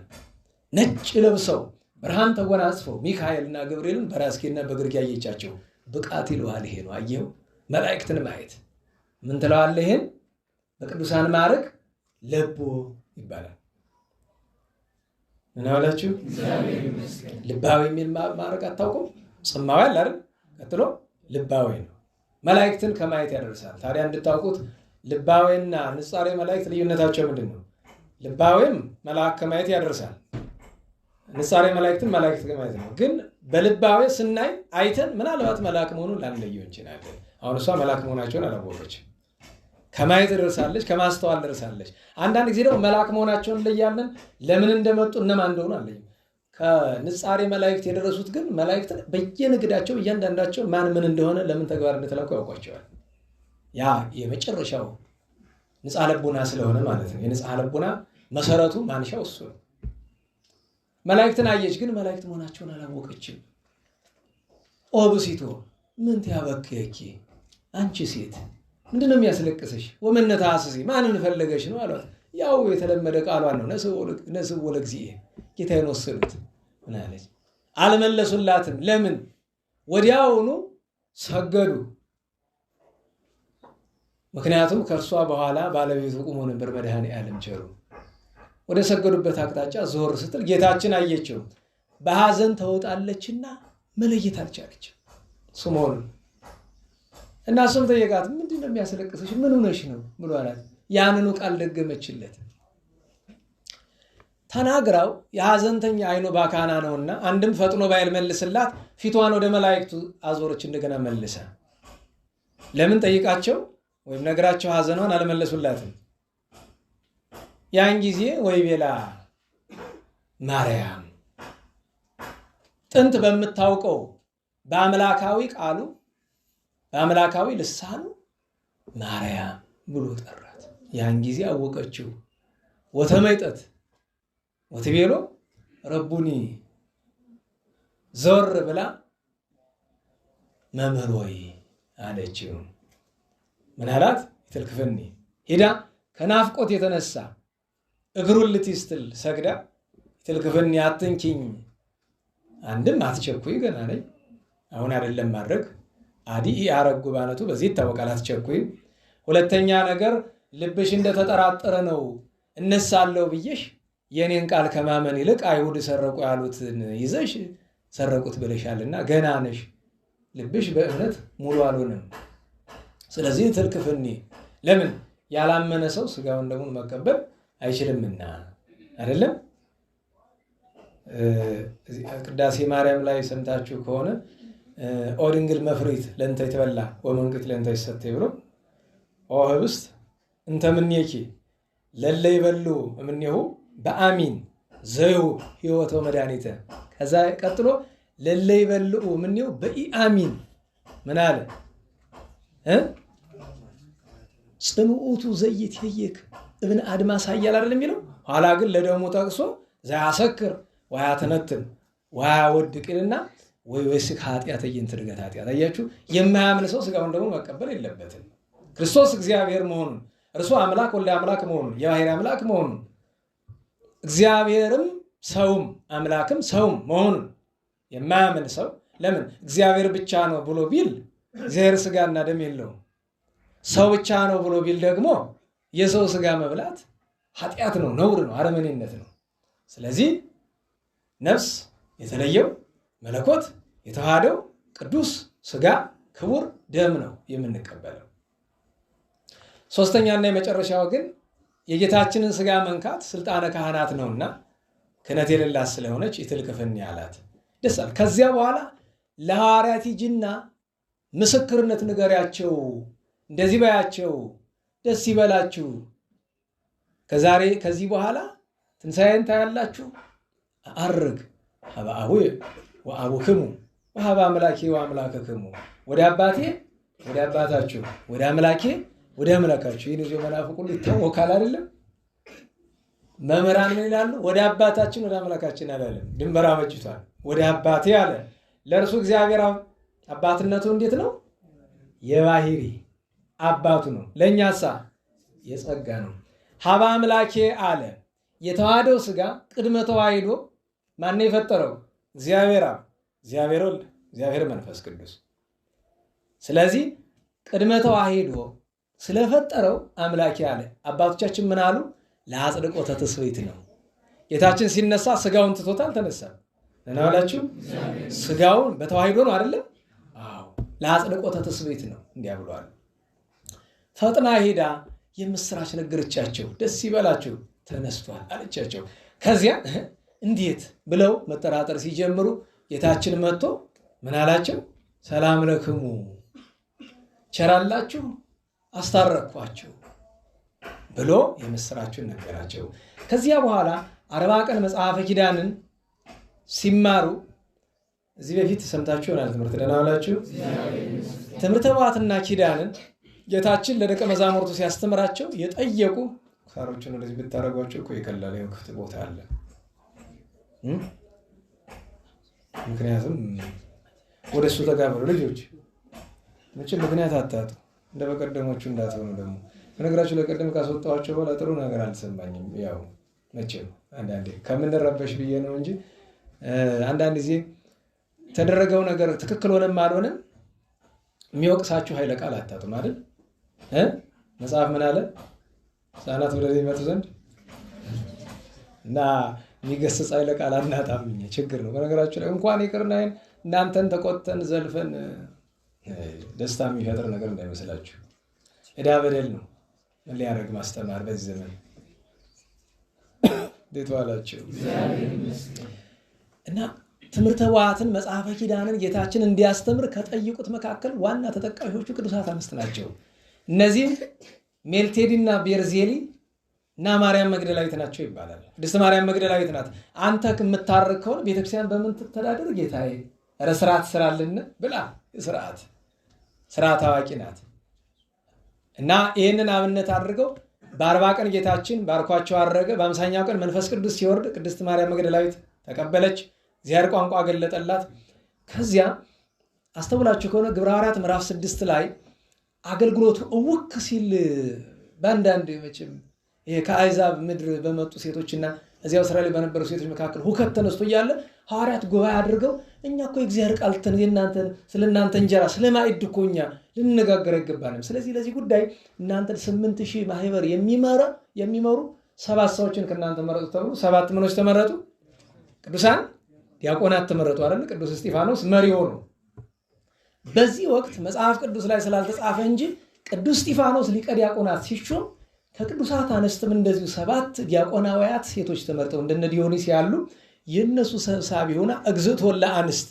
ነጭ ለብሰው ብርሃን ተጎናጽፈው ሚካኤልና ገብርኤልን በራስጌና በግርጌ አየቻቸው። ብቃት ይለዋል ይሄ ነው። አየው መላእክትን ማየት ምን ትለዋለህ? ይሄን በቅዱሳን ማዕረግ ለቦ ይባላል። ምን አላችሁ? ልባዊ የሚል ማዕረግ አታውቁም? ጽማዊ አለ አይደል? ቀጥሎ ልባዊ ነው። መላእክትን ከማየት ያደርሳል። ታዲያ እንድታውቁት ልባዊና ንጻሬ መላእክት ልዩነታቸው ምንድን ነው? ልባዊም መልአክ ከማየት ያደርሳል። ንጻሬ መላእክትን መላእክት ከማየት ነው። ግን በልባዊ ስናይ አይተን ምናልባት መልአክ መሆኑን ላንለየው እንችላለን። አሁን እሷ መልአክ መሆናቸውን አላወቀችም። ከማየት ደርሳለች፣ ከማስተዋል ደርሳለች። አንዳንድ ጊዜ ደግሞ መልአክ መሆናቸውን እንለያለን። ለምን እንደመጡ እነማን እንደሆኑ አለኝ። ከንጻሬ መላእክት የደረሱት ግን መላእክት በየንግዳቸው እያንዳንዳቸው ማን ምን እንደሆነ ለምን ተግባር እንደተላኩ ያውቋቸዋል። ያ የመጨረሻው ንጻ ልቡና ስለሆነ ማለት ነው። የንጻ ልቡና መሰረቱ ማንሻው እሱ ነው። መላእክትን አየች፣ ግን መላእክት መሆናቸውን አላወቀችም። ኦብሲቶ ምን ትያበክየኪ አንቺ ሴት ምንድነው የሚያስለቅስሽ? ወመነታ አስሲ ማንን ፈለገሽ ነው አሏት። ያው የተለመደ ቃሏን ነው። ነስብሖ ለእግዚእ ጌታዬን ወሰዱት። ምን አለች? አልመለሱላትም። ለምን? ወዲያውኑ ሰገዱ። ምክንያቱም ከእርሷ በኋላ ባለቤቱ ቁሞ ነበር መድኃኔዓለም ቸሩ። ወደ ሰገዱበት አቅጣጫ ዞር ስትል ጌታችን አየችው። በሐዘን ተውጣለችና መለየት አልቻለች እሱ መሆኑን እና እሱም ጠየቃት። ምንድን ነው የሚያስለቅስሽ? ምን ሆነሽ ነው ብሎ አላት። ያንኑ ቃል ደገመችለት። ተናግራው የሐዘንተኛ አይኑ ባካና ነውና አንድም ፈጥኖ ባይመልስላት ፊቷን ወደ መላእክቱ አዞረች። እንደገና መልሳ ለምን ጠይቃቸው ወይም ነግራቸው ሐዘኗን አልመለሱላትም። ያን ጊዜ ወይ ቤላ ማርያም ጥንት በምታውቀው በአምላካዊ ቃሉ በአምላካዊ ልሳኑ ማርያም ብሎ ጠራት። ያን ጊዜ አወቀችው። ወተመይጠት ወትቤሎ ረቡኒ ዘወር ብላ መምህር ሆይ አለችው። ምን አላት? ይትልክፍኒ ሄዳ ከናፍቆት የተነሳ እግሩን ልትስትል ሰግዳ ይትልክፍኒ አትንኪኝ፣ አንድም አትቸኩይ፣ ገና ነኝ፣ አሁን አይደለም ማድረግ አዲ ያረጉ ባነቱ በዚህ ይታወቃል። አትቸኩይ። ሁለተኛ ነገር ልብሽ እንደተጠራጠረ ነው። እነሳለሁ ብዬሽ የኔን ቃል ከማመን ይልቅ አይሁድ ሰረቁ ያሉትን ይዘሽ ሰረቁት ብለሻልና ገና ነሽ፣ ልብሽ በእምነት ሙሉ አልሆነም። ስለዚህ ትልክፍኒ ለምን? ያላመነ ሰው ስጋውን ደሙን መቀበል አይችልምና አይደለም። ቅዳሴ ማርያም ላይ ሰምታችሁ ከሆነ ኦ ድንግል መፍሬት ለእንተ ይትበላ ወመንቅት ለእንተ ይሰተይ ብሎ ኦ ህብስት እንተ ምኔኪ ለለ ይበሉ እምኔሁ በአሚን ዘይሁ ሕይወት ወመድኃኒተ። ከዛ ቀጥሎ ለለ ይበልዑ እምኔሁ በኢአሚን ምን አለ? ጽምኡቱ ዘይትሄይክ እብን አድማስ ኃያል አይደል የሚለው። ኋላ ግን ለደሙ ጠቅሶ ዘያሰክር ወያተነትን ወያወድቅልና ወይስክ ኃጢአት ይንት ድገት ኃጢአት። አያችሁ፣ የማያምን ሰው ስጋውን ደግሞ መቀበል የለበትም። ክርስቶስ እግዚአብሔር መሆኑን እርሱ አምላክ ወልደ አምላክ መሆኑን የባሕርይ አምላክ መሆኑን እግዚአብሔርም ሰውም አምላክም ሰውም መሆኑን የማያምን ሰው ለምን እግዚአብሔር ብቻ ነው ብሎ ቢል እግዚአብሔር ስጋና ደም የለውም። ሰው ብቻ ነው ብሎ ቢል ደግሞ የሰው ስጋ መብላት ኃጢአት ነው፣ ነውር ነው፣ አረመኔነት ነው። ስለዚህ ነፍስ የተለየው መለኮት የተዋሃደው ቅዱስ ስጋ ክቡር ደም ነው የምንቀበለው። ሶስተኛና የመጨረሻው ግን የጌታችንን ስጋ መንካት ስልጣነ ካህናት ነውና ክህነት የሌላት ስለሆነች ይትልክፍኒ አላት። ደሳል ከዚያ በኋላ ለሐዋርያት ሂጂና ምስክርነት ንገሪያቸው፣ እንደዚህ በያቸው፣ ደስ ይበላችሁ፣ ከዚህ በኋላ ትንሣኤን ታያላችሁ። አርግ ሀበ አቡየ ወአቡክሙ ወሀበ አምላኬ ወአምላክክሙ፣ ወደ አባቴ ወደ አባታችሁ፣ ወደ አምላኬ ወደ አምላካችሁ። ይህን ይዞ መናፍቅ ሁሉ ይታወቃል አይደለም? መምህራን ምን ይላሉ? ወደ አባታችን ወደ አምላካችን አላለም። ድንበር አበጅቷል። ወደ አባቴ አለ። ለእርሱ እግዚአብሔር አባትነቱ እንዴት ነው? የባሕሪ አባቱ ነው። ለእኛሳ የጸጋ ነው። ሀበ አምላኬ አለ። የተዋህደው ስጋ ቅድመ ተዋሂዶ ማን የፈጠረው? እግዚአብሔር አብ፣ እግዚአብሔር ወልድ፣ እግዚአብሔር መንፈስ ቅዱስ። ስለዚህ ቅድመ ተዋሂዶ ስለፈጠረው አምላኬ አለ። አባቶቻችን ምን አሉ? ለአጽድቆተ ትስብእት ነው። ጌታችን ሲነሳ ስጋውን ትቶት አልተነሳም። ለናላችሁ ስጋውን በተዋሂዶ ነው አይደለም? አዎ፣ ለአጽድቆተ ትስብእት ነው። እንዲያ ብሏል። ፈጥና ሄዳ የምስራች ነገረቻቸው። ደስ ይበላችሁ ተነስቷል አለቻቸው። ከዚያ እንዴት ብለው መጠራጠር ሲጀምሩ ጌታችን መጥቶ ምን አላቸው? ሰላም ለክሙ፣ ቸራላችሁ፣ አስታረቅኳችሁ ብሎ የምስራችሁን ነገራቸው። ከዚያ በኋላ 40 ቀን መጽሐፈ ኪዳንን ሲማሩ እዚህ በፊት ሰምታችሁ ይሆናል። ትምህርት ደህና ዋላችሁ። ትምህርተ ኅቡዓትና ኪዳንን ጌታችን ለደቀ መዛሙርቱ ሲያስተምራቸው የጠየቁ ሳሮችን ወደዚህ ብታደርጓቸው እኮ ይቀላል። ይኸው ክፍት ቦታ አለ። ምክንያቱም ወደ እሱ ተጋበሉ ልጆች፣ መቼም ምክንያት አታጡ። እንደ በቀደሞቹ እንዳትሆኑ። ደግሞ በነገራችሁ ለቀደም ካስወጣኋቸው በኋላ ጥሩ ነገር አልተሰማኝም። ያው መቼም አንዳንዴ ከምንረበሽ ብዬ ነው እንጂ አንዳንድ ጊዜ የተደረገው ነገር ትክክል ሆነም አልሆነም የሚወቅሳችሁ ኃይለ ቃል አታጡም አይደል? መጽሐፍ ምን አለ? ሕፃናት ወደ እኔ ይመጡ ዘንድ እና የሚገስጽ ኃይለ ቃል አናጣም። ችግር ነው። በነገራችሁ ላይ እንኳን ይቅርና እናንተን ተቆጥተን ዘልፈን ደስታ የሚፈጥር ነገር እንዳይመስላችሁ። ዕዳ በደል ነው። ምን ሊያደርግ ማስተማር በዚህ ዘመን እንዴት ዋላችሁ? እና ትምህርተ ኅቡዓትን መጽሐፈ ኪዳንን ጌታችን እንዲያስተምር ከጠይቁት መካከል ዋና ተጠቃሾቹ ቅዱሳት አንስት ናቸው። እነዚህም ሜልቴዲና ቤርዜሊ እና ማርያም መግደላዊት ናቸው ይባላል። ቅድስት ማርያም መግደላዊት ናት። አንተ የምታርቅ ከሆነ ቤተክርስቲያን በምን ትተዳደር ጌታዬ? ኧረ ስርዓት ስራልን ብላ ስርዓት አዋቂ ናት። እና ይህንን አብነት አድርገው በ40 ቀን ጌታችን ባርኳቸው አረገ። በ50ኛው ቀን መንፈስ ቅዱስ ሲወርድ ቅድስት ማርያም መግደላዊት ተቀበለች። እግዚአብሔር ቋንቋ ገለጠላት። ከዚያ አስተውላችሁ ከሆነ ግብረ ሐዋርያት ምዕራፍ 6 ላይ አገልግሎቱ እውክ ሲል በአንዳንድ መቼም ከአሕዛብ ምድር በመጡ ሴቶችና እዚያው እስራኤል በነበሩ ሴቶች መካከል ሁከት ተነስቶ እያለ ሐዋርያት ጉባኤ አድርገው እኛ እኮ የእግዚአብሔር ቃል ስለ እናንተ እንጀራ ስለ ማዕድ እኮ እኛ ልንነጋገር አይገባንም። ስለዚህ ለዚህ ጉዳይ እናንተን 8000 ማህበር የሚመሩ 7 ሰዎችን ከእናንተ መረጡ ተብሎ 7 ምኖች ተመረጡ። ቅዱሳን ዲያቆናት ተመረጡ አይደል? ቅዱስ እስጢፋኖስ መሪ ሆኖ በዚህ ወቅት መጽሐፍ ቅዱስ ላይ ስላልተጻፈ እንጂ ቅዱስ እስጢፋኖስ ሊቀ ዲያቆናት ሲሾም ከቅዱሳት አንስትም እንደዚሁ 7 ዲያቆናውያት ሴቶች ተመርጠው እንደነ ዲዮኒስ ያሉ የነሱ ሰብሳቢ ሆና እግዝእትወ ለአንስት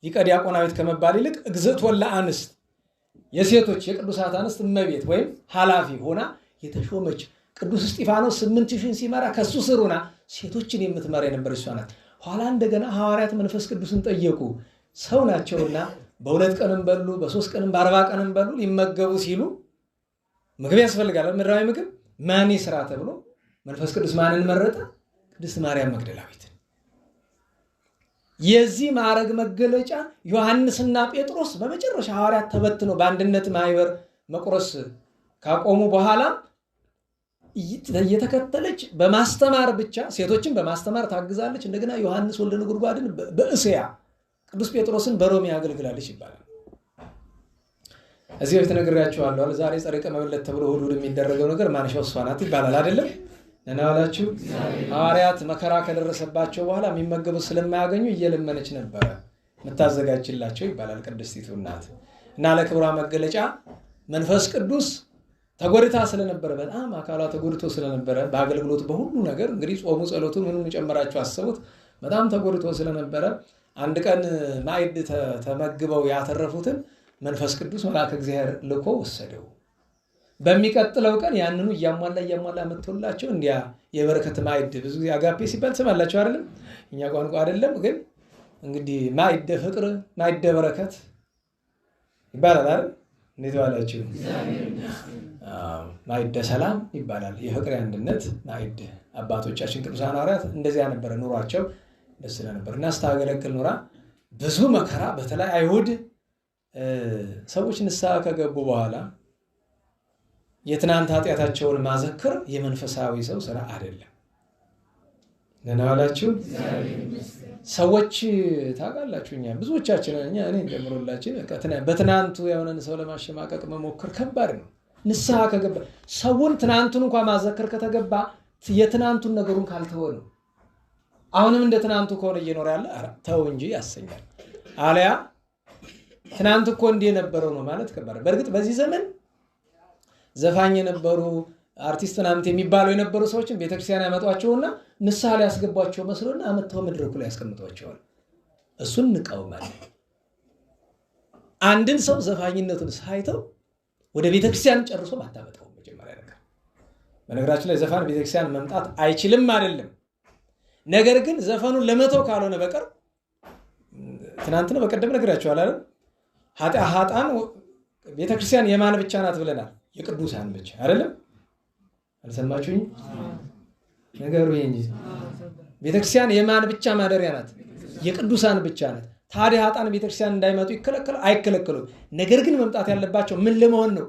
ሊቀ ዲያቆናዊት ከመባል ይልቅ እግዝእትወ ለአንስት የሴቶች የቅዱሳት አንስት እመቤት ወይም ኃላፊ ሆና የተሾመች ቅዱስ እስጢፋኖስ 8000 ሲመራ ከሱ ስር ሆና ሴቶችን የምትመራ የነበረች እሷ ናት። ኋላ እንደገና ሐዋርያት መንፈስ ቅዱስን ጠየቁ። ሰው ናቸውና በ2 ቀንም በሉ በ3 ቀንም በ40 ቀንም በሉ ሊመገቡ ሲሉ ምግብ ያስፈልጋል። ምድራዊ ምግብ ማን ይስራ ተብሎ መንፈስ ቅዱስ ማንን መረጠ? ቅድስት ማርያም መግደላዊትን። የዚህ ማዕረግ መገለጫ ዮሐንስና ጴጥሮስ በመጨረሻ ሐዋርያት ተበትነው በአንድነት ማህበር መቁረስ ካቆሙ በኋላ እየተከተለች በማስተማር ብቻ ሴቶችን በማስተማር ታግዛለች። እንደገና ዮሐንስ ወልደ ነጎድጓድን በእስያ ቅዱስ ጴጥሮስን በሮሜ ያገልግላለች ይባላል። እዚህ በፊት ነግሬያችኋለሁ። ዛሬ ጸሪቀ መበለት ተብሎ እሑድ የሚደረገው ነገር ማንሻው እሷ ናት ይባላል አይደለም? ነናዋላችሁ ሐዋርያት መከራ ከደረሰባቸው በኋላ የሚመገቡት ስለማያገኙ እየለመነች ነበረ የምታዘጋጅላቸው ይባላል ቅድስቲቱ እናት። እና ለክብሯ መገለጫ መንፈስ ቅዱስ ተጎድታ ስለነበረ በጣም አካሏ ተጎድቶ ስለነበረ በአገልግሎት በሁሉ ነገር እንግዲህ ጾሙ ጸሎቱ ምንም ጨመራችሁ አሰቡት። በጣም ተጎድቶ ስለነበረ አንድ ቀን ማዕድ ተመግበው ያተረፉትን መንፈስ ቅዱስ መልአከ እግዚአብሔር ልኮ ወሰደው። በሚቀጥለው ቀን ያንኑ እያሟላ መጥቶላቸው እንዲያ የበረከት ማዕድ ብዙ ጊዜ አጋፔ ሲባል ትሰማላችሁ አይደለም? እኛ ቋንቋ አይደለም ግን እንግዲህ ማዕደ ፍቅር ማዕደ በረከት ይባላል አይደል? እንዴት ዋላችሁ? ማዕደ ሰላም ይባላል። የፍቅር አንድነት ማዕድ አባቶቻችን ቅዱሳን ሐዋርያት እንደዚያ ነበረ ኑሯቸው። ደስ ነበር እና ስታገለግል ኑራ ብዙ መከራ በተለይ አይሁድ ሰዎች ንስሐ ከገቡ በኋላ የትናንት ኃጢአታቸውን ማዘከር የመንፈሳዊ ሰው ስራ አይደለም። ነናዋላችሁ ሰዎች ታውቃላችሁ እኛ ብዙዎቻችን እኔን ጨምሮላችን በትናንቱ የሆነን ሰው ለማሸማቀቅ መሞከር ከባድ ነው። ንስሐ ከገባ ሰውን ትናንቱን እንኳን ማዘከር ከተገባ የትናንቱን ነገሩን ካልተወ ነው። አሁንም እንደ ትናንቱ ከሆነ እየኖረ ያለ ተው እንጂ ያሰኛል። አለያ ትናንት እኮ እንዲህ የነበረው ነው ማለት ከባድ። በእርግጥ በዚህ ዘመን ዘፋኝ የነበሩ አርቲስት ናምት የሚባሉ የነበሩ ሰዎችን ቤተክርስቲያን ያመጧቸውና ንስሐ ላይ ያስገቧቸው መስሎና አመጣው መድረኩ ላይ ያስቀምጧቸዋል። እሱን እንቃወማለን። አንድን ሰው ዘፋኝነቱን ሳይተው ወደ ቤተክርስቲያን ጨርሶ ማታመጣው መጀመሪያ ነገር። በነገራችን ላይ ዘፋን ቤተክርስቲያን መምጣት አይችልም አይደለም። ነገር ግን ዘፈኑን ለመተው ካልሆነ በቀር ትናንትና በቀደም ነግራችኋል አይደል? ኃጥአን ቤተክርስቲያን የማን ብቻ ናት ብለናል? የቅዱሳን ብቻ አይደለም? አልሰማችሁኝ? ነገሩ እንጂ ቤተክርስቲያን የማን ብቻ ማደሪያ ናት? የቅዱሳን ብቻ ናት። ታዲያ ኃጥአን ቤተክርስቲያን እንዳይመጡ ይከለከሉ አይከለከሉም። ነገር ግን መምጣት ያለባቸው ምን ለመሆን ነው?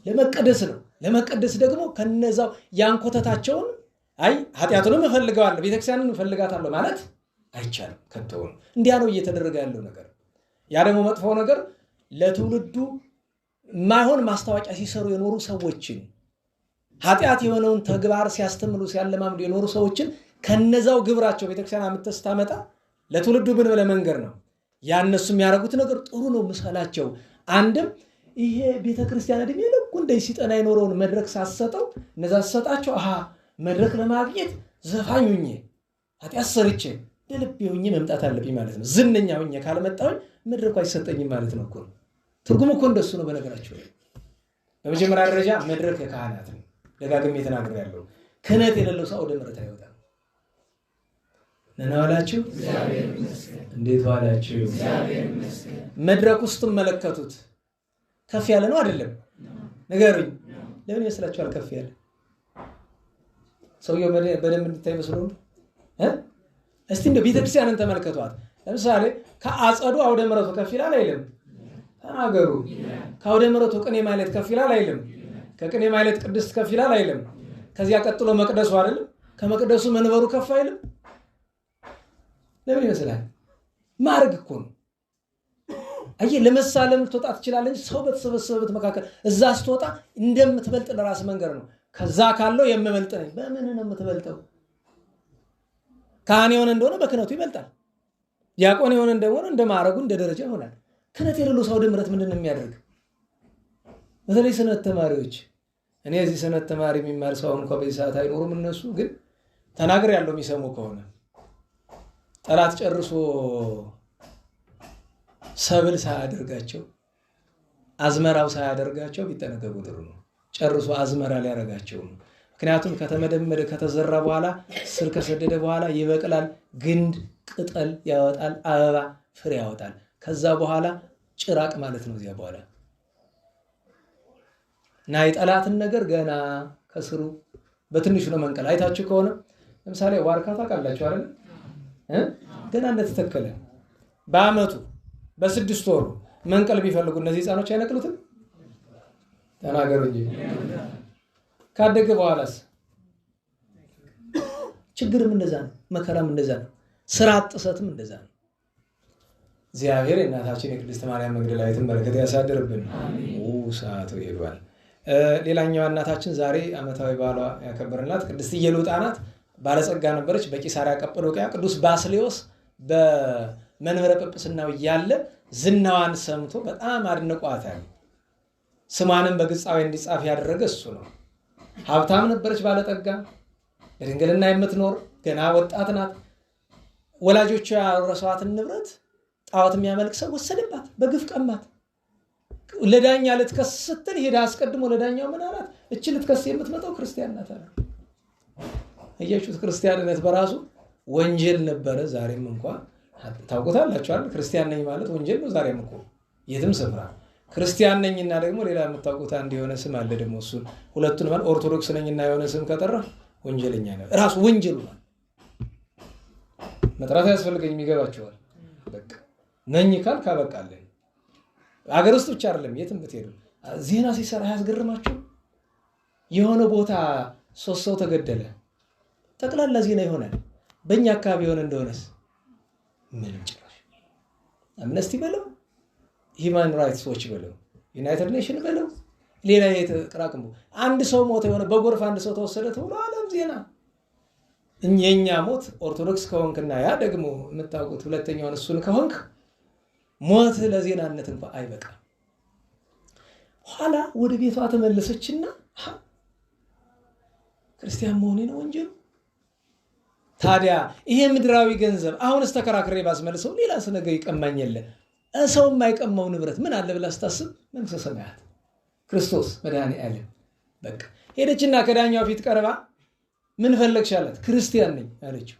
ለመቀደስ ነው። ለመቀደስ ደግሞ ከነዛው ያንኮተታቸውን አይ ኃጢአቱንም እፈልገዋለሁ ቤተክርስቲያንን እፈልጋታለሁ ማለት አይቻልም። ከተውን እንዲያ ነው እየተደረገ ያለው ነገር። ያ ደግሞ መጥፎ ነገር ለትውልዱ ማይሆን ማስታወቂያ ሲሰሩ የኖሩ ሰዎችን ኃጢአት የሆነውን ተግባር ሲያስተምሩ ሲያለማምዱ የኖሩ ሰዎችን ከነዛው ግብራቸው ቤተክርስቲያን አምጥተስታመጣ ለትውልዱ ምን ለመንገር ነው። ያነሱ የሚያደርጉት ነገር ጥሩ ነው ምሳላቸው። አንድም ይሄ ቤተክርስቲያን እድሜ ልኩ እንደይ ሲጠና የኖረውን መድረክ ሳሰጠው እነዛ ሰጣቸው አሃ መድረክ ለማግኘት ዘፋኝ ሆኜ ኃጢአት ሰርቼ ለልብ ሆኜ መምጣት አለብኝ ማለት ነው። ዝነኛ ሆኜ ካልመጣሁኝ መድረኩ አይሰጠኝም ማለት ነው እኮ። ትርጉሙ እኮ እንደሱ ነው። በነገራችሁ ላይ በመጀመሪያ ደረጃ መድረክ የካህናት ነው። ደጋግሜ ተናግሬያለሁ። ክህነት የሌለው ሰው ወደ ምሕረት አይወጣም። ነናዋላችሁ እግዚአብሔር ይመስገን። እንዴት ዋላችሁ? እግዚአብሔር ይመስገን። መድረክ ውስጥ ተመለከቱት። ከፍ ያለ ነው አይደለም? ንገሩኝ። ለምን ይመስላችኋል ከፍ ያለ? ሰውየው በደንብ እንድታይ መስሎ ነው። እስቲ እንደ ቤተክርስቲያንን ተመልከቷት። ለምሳሌ ከአጸዱ አውደ ምሕረቱ ከፍ ይላል አይልም? ተናገሩ። ከአውደ ምሕረቱ ቅኔ ማህሌት ከፍ ይላል አይልም? ከቅኔ ማህሌት ቅድስት ከፍ ይላል አይልም? ከዚያ ቀጥሎ መቅደሱ አይደለም? ከመቅደሱ መንበሩ ከፍ አይልም? ለምን ይመስላል? ማርግ እኮ ነው። አየህ ለመሳለም ልትወጣ ትችላለች። ሰው በተሰበሰበበት መካከል እዛ ስትወጣ እንደምትበልጥ ለራስ መንገር ነው። ከዛ ካለው የምበልጥ ነኝ። በምን ነው የምትበልጠው? ካህን የሆነ እንደሆነ በክህነቱ ይበልጣል። ዲያቆን የሆነ እንደሆነ እንደማረጉ እንደደረጃ ይሆናል። ክህነት የሌለው ሰው አውደ ምሕረት ምንድነው የሚያደርግ? በተለይ ስነት ተማሪዎች እኔ እዚህ ስነት ተማሪ የሚማር ሰው እንኳን በዚህ ሰዓት አይኖሩም። እነሱ ግን ተናግር ያለው የሚሰሙ ከሆነ ጠላት ጨርሶ ሰብል ሳያደርጋቸው አዝመራው ሳያደርጋቸው ቢጠነቀቁ ጥሩ ነው። ጨርሶ አዝመራ ሊያደርጋቸው ነው። ምክንያቱም ከተመደመደ ከተዘራ በኋላ ስር ከሰደደ በኋላ ይበቅላል፣ ግንድ ቅጠል ያወጣል፣ አበባ ፍሬ ያወጣል። ከዛ በኋላ ጭራቅ ማለት ነው። እዚያ በኋላ እና የጠላትን ነገር ገና ከስሩ በትንሹ ነው መንቀል። አይታችሁ ከሆነ ለምሳሌ ዋርካ ታውቃላችሁ አይደል? ገና እንደተተከለ በአመቱ በ6 ወሩ መንቀል ቢፈልጉ እነዚህ ህፃኖች አይነቅሉትም? ተናገሩ እንጂ። ካደገ በኋላስ ችግርም እንደዛ ነው፣ መከራም እንደዛ ነው፣ ስራ ጥሰትም እንደዛ ነው። እግዚአብሔር የእናታችን የቅድስት ማርያም መግደላዊትን በረከት ያሳድርብን። ሰዓቱ ይባል። ሌላኛዋ እናታችን ዛሬ ዓመታዊ በዓሏ ያከበርናት ቅድስት ኢየሉጣ ናት። ባለጸጋ ነበረች። በቂሳርያ ቀጰዶቅያ ቅዱስ ባስልዮስ በመንበረ ጵጵስናው እያለ ዝናዋን ሰምቶ በጣም አድንቋታል። ስሟንም በግጻዊ እንዲጻፍ ያደረገ እሱ ነው። ሀብታም ነበረች፣ ባለጠጋ፣ በድንግልና የምትኖር ገና ወጣት ናት። ወላጆቿ ያወረሷትን ንብረት ጣዖት የሚያመልክ ሰው ወሰደባት፣ በግፍ ቀማት። ለዳኛ ልትከስ ስትል ሄዳ አስቀድሞ ለዳኛው ምን አላት? እቺ ልትከስ የምትመጣው ክርስቲያን ናት አለ። እያችሁት ክርስቲያንነት በራሱ ወንጀል ነበረ። ዛሬም እንኳን ታውቁታላችሁ አይደል? ክርስቲያን ነኝ ማለት ወንጀል ነው። ዛሬም እኮ የትም ስፍራ ክርስቲያን ነኝና ደግሞ ሌላ የምታውቁት አንድ የሆነ ስም አለ ደግሞ እሱን ሁለቱን ማለት ኦርቶዶክስ ነኝና የሆነ ስም ከጠራ ወንጀለኛ ነው። ራሱ ወንጀሉ ነው። መጥራት ያስፈልገኝ ይገባችኋል። በቃ ነኝ ካል ካበቃለን። አገር ውስጥ ብቻ አይደለም የትም ብትሄዱ ዜና ሲሰራ ያስገርማችሁ። የሆነ ቦታ 3 ሰው ተገደለ፣ ጠቅላላ ዜና ይሆናል። በእኛ አካባቢ የሆነ እንደሆነስ ምንም ጭራሽ አምነስቲ በለው ሂውማን ራይትስ ዎች በለው ዩናይትድ ኔሽን በለው ሌላ የተቀራቅሙ አንድ ሰው ሞተ፣ የሆነ በጎርፍ አንድ ሰው ተወሰደ ተብሎ ዓለም ዜና። የኛ ሞት ኦርቶዶክስ ከሆንክና ያ ደግሞ የምታውቁት ሁለተኛውን እሱን ከሆንክ ሞት ለዜናነት እንኳን አይበቃም። ኋላ ወደ ቤቷ ተመለሰችና ክርስቲያን መሆኔ ነው ወንጀሉ። ታዲያ ይሄ ምድራዊ ገንዘብ አሁንስ ተከራክሬ ባስመልሰው ሌላ ስነገ ይቀማኝ የለ ሰው የማይቀማው ንብረት ምን አለ ብላ ስታስብ መንግሥተ ሰማያት ክርስቶስ መድኃኔዓለም። በቃ ሄደችና ከዳኛው ፊት ቀርባ ምን ፈለግሽ አላት። ክርስቲያን ነኝ አለችው።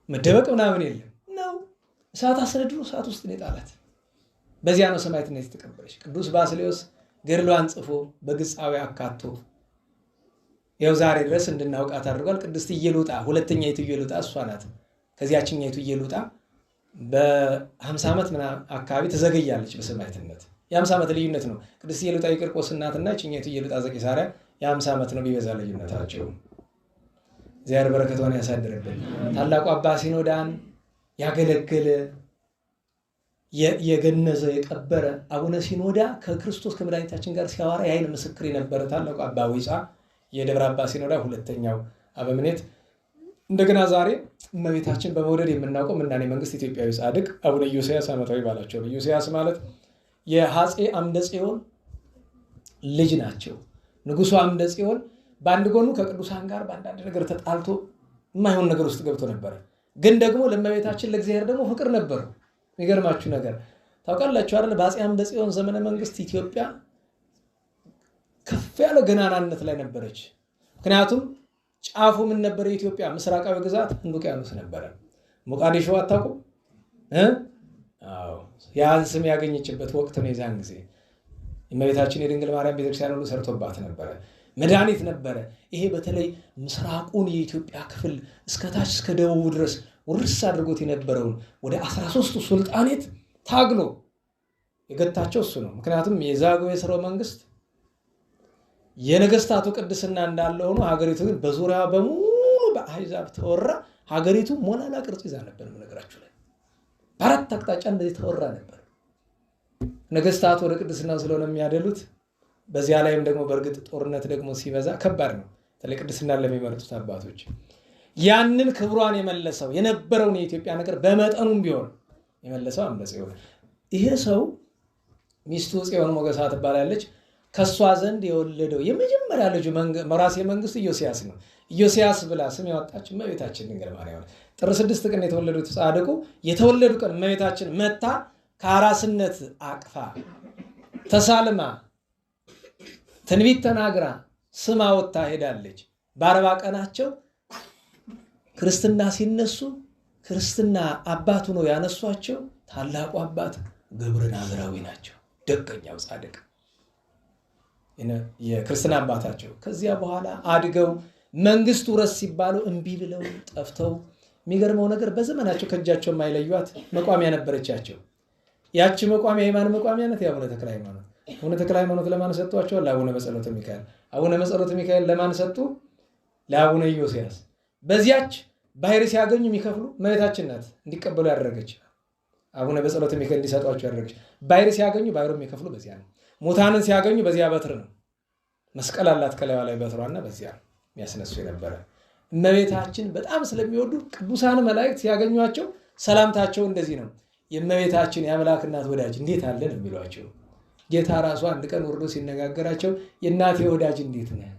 መደበቅ ምናምን የለም ነው። እሳት አስነድዶ እሳት ውስጥ ነው የጣላት። በዚያ ነው ሰማዕትነት የተቀበለች። ቅዱስ ባስልዮስ ገድሏን ጽፎ በግጻዊ አካቶ ያው ዛሬ ድረስ እንድናውቃት አድርጓል። ቅድስት ኢየሉጣ ሁለተኛይቱ ኢየሉጣ እሷ ናት። ከዚያችኛይቱ ኢየሉጣ በ50 ዓመት ምናምን አካባቢ ተዘገያለች በሰማዕትነት። የ50 ዓመት ልዩነት ነው። ቅድስት ኢየሉጣ የቂርቆስ እናትና ችኛይቱ ኢየሉጣ ዘቂሳርያ የ50 ዓመት ነው ቢበዛ ልዩነታቸው። እግዚአብሔር በረከቷን ያሳድርብን። ታላቁ አባ ሲኖዳን ያገለገለ የገነዘ የቀበረ አቡነ ሲኖዳ ከክርስቶስ ከመድኃኒታችን ጋር ሲያወራ የዓይን ምስክር የነበረ ታላቁ አባ ዊጻ የደብረ አባ ሲኖዳ ሁለተኛው አበምኔት። እንደገና ዛሬ እመቤታችን በመውደድ የምናውቀው ምናኔ መንግስት ኢትዮጵያዊ ጻድቅ አቡነ ኢዮስያስ ዓመታዊ ባላቸው። ኢዮስያስ ማለት የአፄ አምደ ጽዮን ልጅ ናቸው። ንጉሱ አምደ ጽዮን በአንድ ጎኑ ከቅዱሳን ጋር በአንዳንድ ነገር ተጣልቶ የማይሆን ነገር ውስጥ ገብቶ ነበረ። ግን ደግሞ ለእመቤታችን ለእግዚአብሔር ደግሞ ፍቅር ነበረው። የሚገርማችሁ ነገር ታውቃላችሁ አይደል? በአፄ አምደ ጽዮን ዘመነ መንግስት ኢትዮጵያ ከፍ ያለ ገናናነት ላይ ነበረች። ምክንያቱም ጫፉ ምን ነበረ? የኢትዮጵያ ምስራቃዊ ግዛት ህንድ ውቅያኖስ ነበረ። ሞቃዲሾ አታውቁም? አዎ፣ ያን ስም ያገኘችበት ወቅት ነው። የዛን ጊዜ እመቤታችን የድንግል ማርያም ቤተክርስቲያን ሁሉ ሰርቶባት ነበረ። መድኃኒት ነበረ። ይሄ በተለይ ምስራቁን የኢትዮጵያ ክፍል እስከታች እስከ ደቡቡ ድረስ ውርስ አድርጎት የነበረውን ወደ 13ቱ ሱልጣኔት ታግሎ የገታቸው እሱ ነው። ምክንያቱም የዛጉዌ ሥርወ መንግስት የነገስታቱ ቅድስና እንዳለ ሆኖ ሀገሪቱ ግን በዙሪያ በሙሉ በአሕዛብ ተወራ። ሀገሪቱ ሞላላ ቅርጽ ይዛ ነበር። ነገራችሁ ላይ በአራት አቅጣጫ እንደዚህ ተወራ ነበር። ነገስታቱ ወደ ቅድስና ስለሆነ የሚያደሉት፣ በዚያ ላይም ደግሞ በእርግጥ ጦርነት ደግሞ ሲበዛ ከባድ ነው። ተለይ ቅድስና ለሚመርጡት አባቶች ያንን ክብሯን የመለሰው የነበረውን የኢትዮጵያ ነገር በመጠኑም ቢሆን የመለሰው አምደ ጽዮን። ይሄ ሰው ሚስቱ ጽዮን ሞገሳ ትባላለች። ከሷ ዘንድ የወለደው የመጀመሪያ ልጁ መራሴ መንግስት ኢዮስያስ ነው። ኢዮስያስ ብላ ስም ያወጣች እመቤታችን ድንግል ማርያም። ጥር 6 ቀን የተወለዱት ጻድቁ የተወለዱ ቀን እመቤታችን መታ ከአራስነት አቅፋ ተሳልማ ትንቢት ተናግራ ስማ ወጥታ ሄዳለች። በ40 ቀናቸው ክርስትና ሲነሱ ክርስትና አባቱ ነው ያነሷቸው። ታላቁ አባት ገብረ ናዝራዊ ናቸው። ደገኛው ጻድቅ የክርስትና አባታቸው። ከዚያ በኋላ አድገው መንግስቱ ረስ ሲባሉ እምቢ ብለው ጠፍተው፣ የሚገርመው ነገር በዘመናቸው ከእጃቸው የማይለዩት መቋሚያ ነበረቻቸው። ያቺ መቋሚያ የማን መቋሚያ ናት? የአቡነ ተክለ ሃይማኖት። አቡነ ተክለ ሃይማኖት ለማን ሰጥቷቸዋል? ለአቡነ መጸሎተ ሚካኤል። አቡነ መጸሎተ ሚካኤል ለማን ሰጡ? ለአቡነ ኢዮስያስ። በዚያች ባህር ሲያገኙ የሚከፍሉ እመቤታችን ናት እንዲቀበሉ ያደረገች። አቡነ በጸሎተ ሚካኤል እንዲሰጧቸው ያደረገች። ባህር ሲያገኙ ባህሩ የሚከፍሉ በዚያ ነው። ሙታንን ሲያገኙ በዚያ በትር ነው። መስቀል አላት ከላይዋ ላይ በትሯና በዚያ የሚያስነሱ የነበረ። እመቤታችን በጣም ስለሚወዱ ቅዱሳን መላእክት ሲያገኟቸው ሰላምታቸው እንደዚህ ነው። የእመቤታችን የአምላክ እናት ወዳጅ እንዴት አለን የሚሏቸው። ጌታ ራሱ አንድ ቀን ወርዶ ሲነጋገራቸው የእናቴ ወዳጅ እንዴት ነህ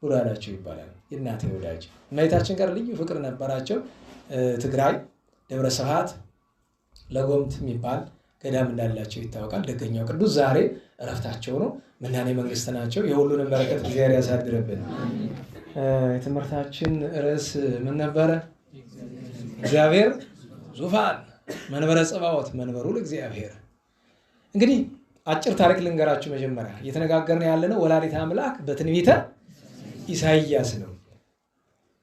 ብሎ አላቸው ይባላል። የእናቴ ወዳጅ እመቤታችን ጋር ልዩ ፍቅር ነበራቸው። ትግራይ ደብረ ስብሐት ለጎምት የሚባል ገዳም እንዳላቸው ይታወቃል። ደገኛው ቅዱስ ዛሬ እረፍታቸው ነው። መናኔ መንግስት ናቸው። የሁሉንም በረከት እግዚአብሔር ያሳድርብን። የትምህርታችን ርዕስ ምን ነበረ? እግዚአብሔር ዙፋን መንበረ ጸባዖት መንበሩ ለእግዚአብሔር። እንግዲህ አጭር ታሪክ ልንገራችሁ። መጀመሪያ እየተነጋገርን ያለነው ወላዲተ አምላክ በትንቢተ ኢሳይያስ ነው።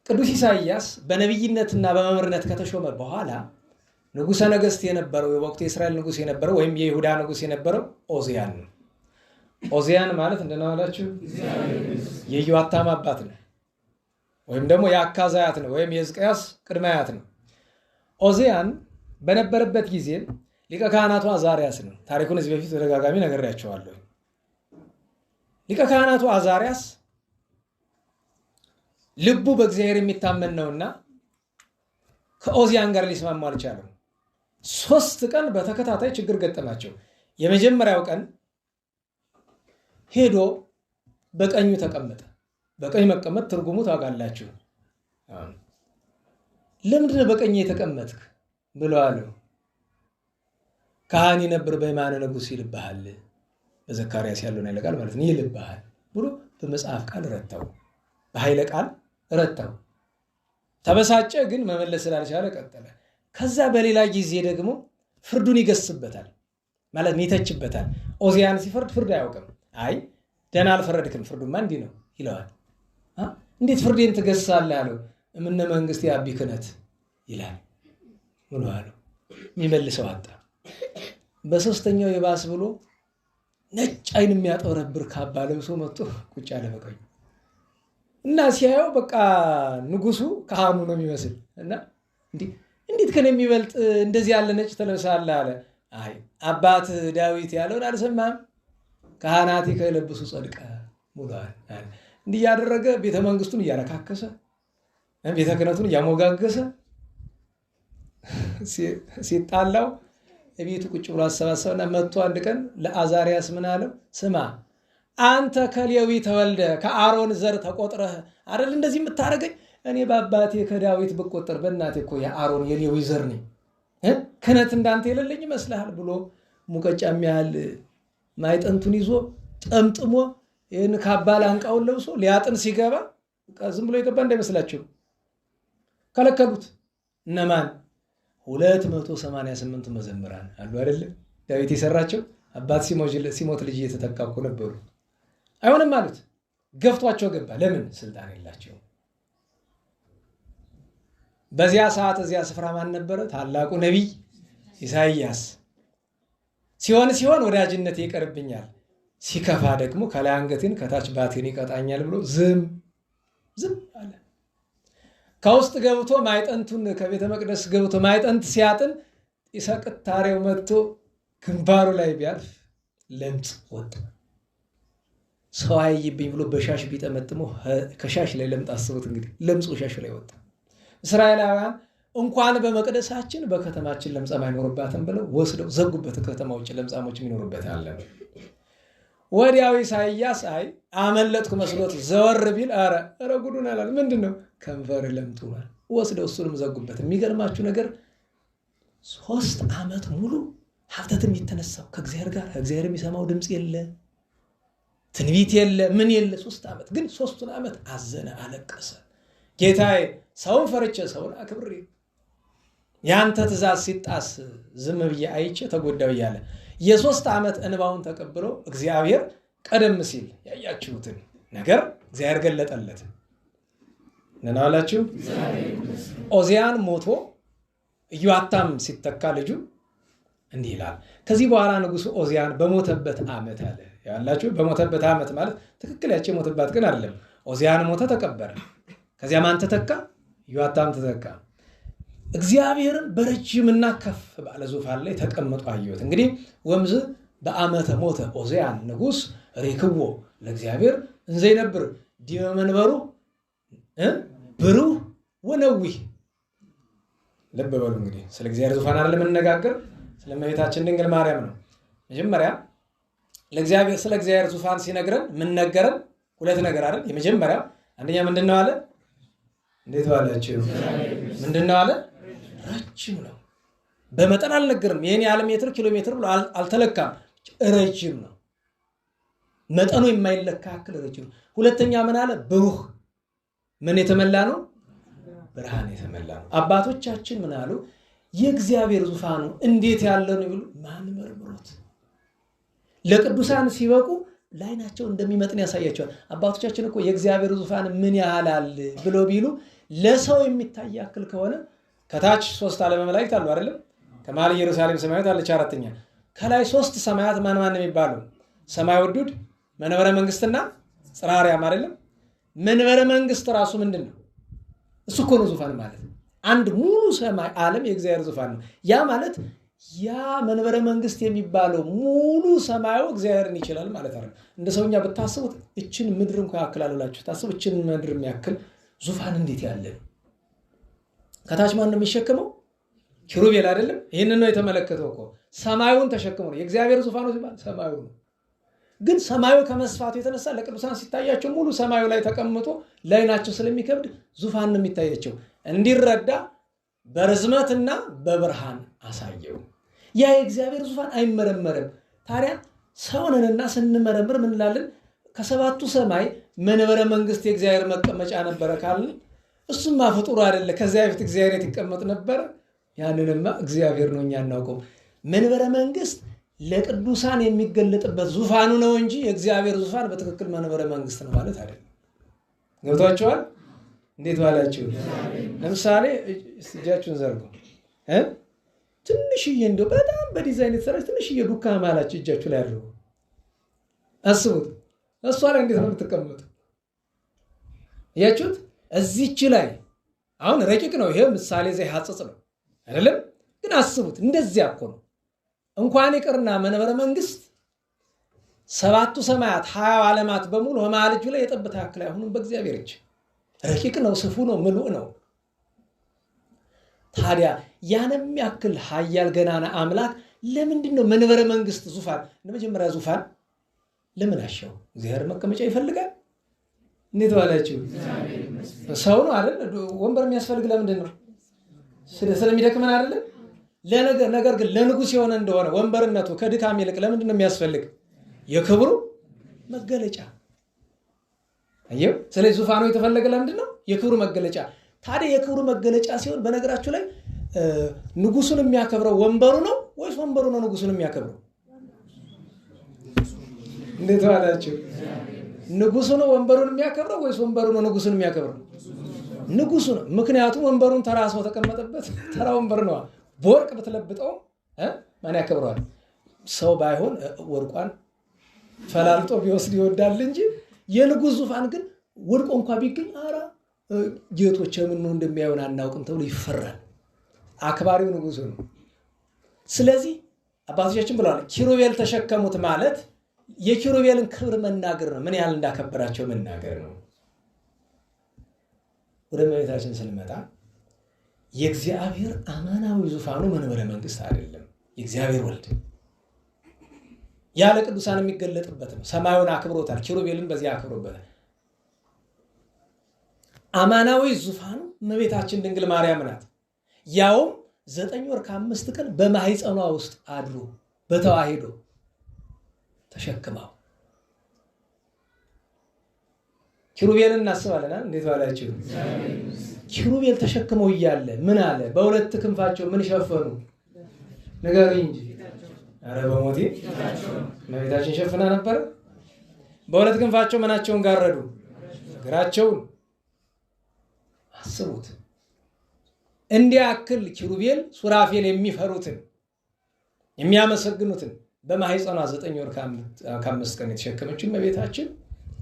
ቅዱስ ኢሳይያስ በነቢይነትና በመምህርነት ከተሾመ በኋላ ንጉሠ ነገሥት የነበረው የወቅቱ የእስራኤል ንጉሥ የነበረው ወይም የይሁዳ ንጉሥ የነበረው ኦዚያን ነው። ኦዚያን ማለት እንደናላችሁ የኢዮአታም አባት ነው፣ ወይም ደግሞ የአካዝ አያት ነው፣ ወይም የሕዝቅያስ ቅድመ አያት ነው። ኦዚያን በነበረበት ጊዜ ሊቀ ካህናቱ አዛሪያስ ነው። ታሪኩን እዚህ በፊት በተደጋጋሚ ነግሬያቸዋለሁ። ሊቀ ካህናቱ አዛሪያስ ልቡ በእግዚአብሔር የሚታመን ነውና ከኦዚያን ጋር ሊስማማ አልቻለም። 3 ቀን በተከታታይ ችግር ገጠማቸው። የመጀመሪያው ቀን ሄዶ በቀኙ ተቀመጠ። በቀኝ መቀመጥ ትርጉሙ ታውቃላችሁ። ለምንድነው በቀኝ የተቀመጥክ ብሎ አለው። ካህን ነበር በየማነ ንጉሥ ይልብሃል፣ በዘካርያስ ያለውን ኃይለ ቃል ማለት ነው ይልብሃል ብሎ በመጽሐፍ ቃል ረታው፣ በኃይለ ቃል ረታው። ተበሳጨ፣ ግን መመለስ ስላልቻለ ቀጠለ። ከዛ በሌላ ጊዜ ደግሞ ፍርዱን ይገስበታል፣ ማለት ይተችበታል። ኦዚያን ሲፈርድ ፍርድ አያውቅም። አይ ደህና አልፈረድክም፣ ፍርዱማ እንዲህ ነው ይለዋል። እንዴት ፍርዴን ትገሳለህ አለው። እምነ መንግስት የአቢ ክህነት ይላል ብሎ አለው። የሚመልሰው አጣ። በሶስተኛው የባስ ብሎ ነጭ አይን የሚያጠረብር ካባ ለብሶ መጥቶ ቁጭ አለ በቀኙ እና ሲያየው በቃ ንጉሱ ካህኑ ነው የሚመስል እና እንዴት ከነ የሚበልጥ እንደዚህ ያለ ነጭ ተለብሳለህ አለ። አይ አባት ዳዊት ያለውን አልሰማህም? ካህናቴ ከለብሱ ጸድቀ ሙሏል። እንዲህ ያደረገ ቤተ መንግስቱን እያረካከሰ ቤተ ክህነቱን እያሞጋገሰ ሲጣላው ቤቱ ቁጭ ብሎ አሰባሰበና መጥቶ አንድ ቀን ለአዛሪያስ ምን አለው? ስማ አንተ ከሌዊ ተወልደ ከአሮን ዘር ተቆጥረህ አይደል እንደዚህ የምታደርገኝ? እኔ በአባቴ ከዳዊት ብቆጠር በእናቴ እኮ የአሮን የሌዊ ዘር ነኝ። ክህነት እንዳንተ የሌለኝ ይመስልሃል ብሎ ሙቀጫ የሚያህል ማይጠንቱን ይዞ ጠምጥሞ ይህን ካባ ላንቃውን ለብሶ ሊያጥን ሲገባ ዝም ብሎ የገባ እንዳይመስላችሁ ከለከሉት። እነማን? 288 መዘምራን አሉ አይደለም ዳዊት የሰራቸው። አባት ሲሞት ልጅ እየተተካ እኮ ነበሩ። አይሆንም አሉት። ገፍቷቸው ገባ። ለምን? ስልጣን የላቸው። በዚያ ሰዓት እዚያ ስፍራ ማን ነበረ? ታላቁ ነቢይ ኢሳይያስ። ሲሆን ወዳጅነት ይቀርብኛል፣ ሲከፋ ደግሞ ከላይ አንገቴን ከታች ባቴን ይቀጣኛል ብሎ ዝም አለ። ከውስጥ ገብቶ ማይጠንቱን ከቤተ መቅደስ ገብቶ ማይጠንት ሲያጥን ይሰቅታሬው መጥቶ ግንባሩ ላይ ቢያልፍ ለምጽ ወጣ። ሰው አይይብኝ ብሎ በሻሽ ቢጠመጥሞ ከሻሽ ላይ ለምጥ አስቡት እንግዲህ ለምጹ ሻሽ ላይ ወጣ። እስራኤላውያን እንኳን በመቅደሳችን በከተማችን ለምጻም አይኖርባትም ብለው ወስደው ዘጉበት። ከተማ ውጭ ለምጻሞች የሚኖሩበት አለ። ወዲያው ኢሳይያስ አይ አመለጥኩ መስሎት ዘወር ቢል አረ ጉዱን አላል። ምንድነው? ከንፈር ለምጡናል። ወስደው እሱንም ዘጉበት። የሚገርማችሁ ነገር 3 ዓመት ሙሉ ሀብተትም የተነሳው ከእግዚአብሔር ጋር ከእግዚአብሔር የሚሰማው ድምፅ የለ፣ ትንቢት የለ፣ ምን የለ። 3 ዓመት ግን 3ቱን ዓመት አዘነ፣ አለቀሰ። ጌታዬ ሰውን ፈርቼ ሰውን አክብሬ ያንተ ትእዛዝ ሲጣስ ዝም ብዬ አይቼ ተጎዳው እያለ የ3 ዓመት እንባውን ተቀብሎ እግዚአብሔር ቀደም ሲል ያያችሁትን ነገር እግዚአብሔር ገለጠለት። ነናላችሁ ኦዚያን ሞቶ ኢዮአታም ሲተካ ልጁ እንዲህ ይላል። ከዚህ በኋላ ንጉሱ ኦዚያን በሞተበት ዓመት አለ ያላችሁ። በሞተበት ዓመት ማለት ትክክል ያቺ የሞተባት ግን አይደለም። ኦዚያን ሞተ፣ ተቀበረ። ከዚያ ማን ተተካ? ኢዮአታም ተተካ። እግዚአብሔርን በረጅምና ከፍ ባለ ዙፋን ላይ ተቀምጦ አየሁት። እንግዲህ ወምዝ በዓመተ ሞተ ኦዚያን ንጉስ ሬክዎ ለእግዚአብሔር እንዘ ይነብር ዲበ መንበሩ ብሩህ ወነዊህ። ልብ በሉ እንግዲህ ስለ እግዚአብሔር ዙፋን አይደለም የምንነጋገር፣ ስለ እመቤታችን ድንግል ማርያም ነው። መጀመሪያ ለእግዚአብሔር ስለ እግዚአብሔር ዙፋን ሲነግረን ምን ነገረን? 2 ነገር አይደል? የመጀመሪያ አንደኛ ምንድነው አለ? እንዴት ዋላችሁ? ምንድነው አለ? ረጅም ነው። በመጠን አልነገርም። ይሄን ያህል ሜትር ኪሎ ሜትር ብሎ አልተለካም። ረጅም ነው። መጠኑ የማይለካ ያክል ረጅም ነው። ሁለተኛ ምን አለ? ብሩህ ምን የተመላ ነው? ብርሃን የተመላ ነው። አባቶቻችን ምን አሉ? የእግዚአብሔር ዙፋኑ እንዴት ያለ ነው ይሉ ማን መርምሮት። ለቅዱሳን ሲበቁ ላይናቸው እንደሚመጥን ያሳያቸዋል። አባቶቻችን እኮ የእግዚአብሔር ዙፋን ምን ያህል አለ ብሎ ቢሉ ለሰው የሚታይ ያክል ከሆነ ከታች 3 ዓለመ መላእክት አሉ አይደለም? ከመሃል ኢየሩሳሌም ሰማያዊት አለች 4ኛ። ከላይ 3 ሰማያት ማን ማን የሚባሉ? ሰማይ ወዱድ፣ መንበረ መንግስትና ጽርሐ አርያም አይደለም? መንበረ መንግስት ራሱ ምንድነው? እሱ እኮ ነው ዙፋን ማለት። አንድ ሙሉ ሰማይ ዓለም የእግዚአብሔር ዙፋን ነው። ያ ማለት ያ መንበረ መንግስት የሚባለው ሙሉ ሰማዩ እግዚአብሔርን ይችላል ማለት አይደል? እንደ ሰውኛ ብታስቡት እችን ምድር እንኳን ያክላል ብላችሁ ታስቡ። እችን ምድር የሚያክል ዙፋን እንዴት ያለ ነው! ከታች ማን ነው የሚሸከመው? ኪሩቤል አይደለም? ይህንን ነው የተመለከተው እኮ ሰማዩን ተሸክሞ ነው። የእግዚአብሔር ዙፋኑ ሲባል ሰማዩ ነው። ግን ሰማዩ ከመስፋቱ የተነሳ ለቅዱሳን ሲታያቸው ሙሉ ሰማዩ ላይ ተቀምጦ ላይናቸው ስለሚከብድ ዙፋን ነው የሚታያቸው። እንዲረዳ በርዝመትና በብርሃን አሳየው። ያ የእግዚአብሔር ዙፋን አይመረመርም። ታዲያ ሰውንንና ስንመረምር ምን እንላለን? ከ7ቱ ሰማይ መንበረ መንግስት የእግዚአብሔር መቀመጫ ነበረ ካልን እሱማ ፍጡር አይደለ። ከዚያ በፊት እግዚአብሔር ይቀመጥ ነበረ። ያንንማ እግዚአብሔር ነው፣ እኛ እናውቀው። መንበረ መንግስት ለቅዱሳን የሚገለጥበት ዙፋኑ ነው እንጂ የእግዚአብሔር ዙፋን በትክክል መንበረ መንግስት ነው ማለት አይደለም። ገብቷችኋል? እንዴት ዋላችሁ? ለምሳሌ እጃችሁን ዘርጉ። ትንሽዬ እንደው በጣም በዲዛይን የተሰራች ትንሽዬ ዱካ ማላችሁ እጃችሁ ላይ አድርጉ። አስቡት፣ እሷ ላይ እንዴት ነው የምትቀመጡ? እያችሁት እዚች ላይ አሁን ረቂቅ ነው። ይሄ ምሳሌ ዘይሐጽጽ ነው አይደለም? ግን አስቡት፣ እንደዚያ እኮ ነው። እንኳን ይቅርና መንበረ መንግስት 7ቱ ሰማያት 20 ዓለማት በሙሉ በመሃል እጁ ላይ የጠብታ ያክል አይሆኑም በእግዚአብሔር እጅ። ረቂቅ ነው፣ ስፉ ነው፣ ምሉእ ነው። ታዲያ ያንም ያክል ኃያል ገናና አምላክ ለምንድን ነው መንበረ መንግስት ዙፋን ለመጀመሪያ ዙፋን ለምን አሻው? እግዚአብሔር መቀመጫ ይፈልጋል። እንዴት ዋላችሁ? ሰው ነው አይደል? ወንበር የሚያስፈልግ ለምንድን ነው? ስለሚደክመን አይደለም? ነገር ግን ለንጉስ የሆነ እንደሆነ ወንበርነቱ ከድካም ይልቅ ለምንድን ነው የሚያስፈልግ? የክብሩ መገለጫ። አየው። ስለዚህ ዙፋኑ የተፈለገ ለምንድን ነው? የክብሩ መገለጫ። ታዲያ የክብሩ መገለጫ ሲሆን በነገራችሁ ላይ ንጉሱን የሚያከብረው ወንበሩ ነው ወይስ ወንበሩ ነው ንጉሱን የሚያከብረው? እንዴት ዋላችሁ? ንጉሱ ነው ወንበሩን የሚያከብረው ወይስ ወንበሩ ነው ንጉሱን የሚያከብረው? ንጉሱ ነው። ምክንያቱም ወንበሩን ተራ ሰው ተቀመጠበት ተራ ወንበር ነው። በወርቅ ብትለብጠው ማን ያከብረዋል? ሰው ባይሆን ወርቋን ፈላልጦ ቢወስድ ይወዳል እንጂ የንጉስ ዙፋን ግን ወርቆ እንኳን ቢገኝ አራ ጌቶች ምን ነው እንደሚያዩን አናውቅም ተብሎ ይፈራል። አክባሪው ንጉሱ ነው። ስለዚህ አባቶቻችን ብለዋል፣ ኪሩቤል ተሸከሙት ማለት የኪሩቤልን ክብር መናገር ነው። ምን ያህል እንዳከበራቸው መናገር ነው። ወደ እመቤታችን ስንመጣ የእግዚአብሔር አማናዊ ዙፋኑ መንበረ መንግስት አይደለም። የእግዚአብሔር ወልድ ያለ ቅዱሳን የሚገለጥበት ነው። ሰማዩን አክብሮታል። ኪሩቤልን በዚያ አክብሮበታል። አማናዊ ዙፋኑ እመቤታችን ድንግል ማርያም ናት። ያውም 9 ወር ከ5 ቀን በማህፀኗ ውስጥ አድሮ በተዋሂዶ ተሸክማው። ኪሩቤልን እናስባለን። እንዴት ባላችሁ? ኪሩቤል ተሸክመው እያለ ምን አለ? በሁለት ክንፋቸው ምን ሸፈኑ? ንገሩኝ እንጂ። ኧረ በሞቴ እመቤታችን ሸፍና ነበረ። በሁለት ክንፋቸው ምናቸውን ጋረዱ? እግራቸውን። አስቡት። እንዲያ ያክል ኪሩቤል ሱራፌል የሚፈሩትን የሚያመሰግኑትን በማህፀኗ 9 ወር ከ5 ቀን የተሸከመችው እመቤታችን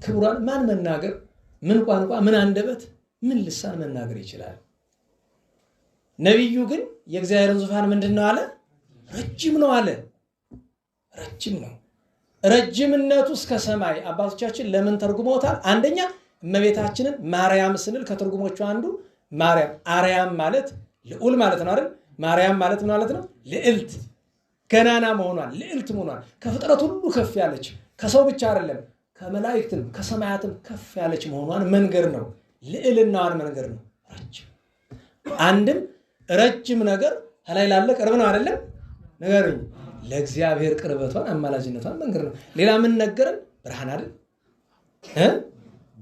ክብሯን ማን መናገር? ምን ቋንቋ፣ ምን አንደበት፣ ምን ልሳን መናገር ይችላል? ነቢዩ ግን የእግዚአብሔርን ዙፋን ምንድን ነው አለ? ረጅም ነው አለ። ረጅም ነው። ረጅምነቱ እስከ ሰማይ። አባቶቻችን ለምን ተርጉመውታል? አንደኛ እመቤታችንን ማርያም ስንል ከትርጉሞቹ አንዱ ማርያም፣ አርያም ማለት ልዑል ማለት ነው አይደል? ማርያም ማለት ምን ማለት ነው? ልዕልት፣ ገናና መሆኗን፣ ልዕልት መሆኗን፣ ከፍጥረት ሁሉ ከፍ ያለች፣ ከሰው ብቻ አይደለም ከመላእክትም ከሰማያትም ከፍ ያለች መሆኗን መንገር ነው። ልዕልናዋን መንገር ነው። ረጅም አንድም ረጅም ነገር ከላይ ላለ ቅርብ ነው አይደለም? ንገሩኝ። ለእግዚአብሔር ቅርበቷን አማላጅነቷን መንገር ነው። ሌላ ምን ነገረን? ብርሃን አይደል?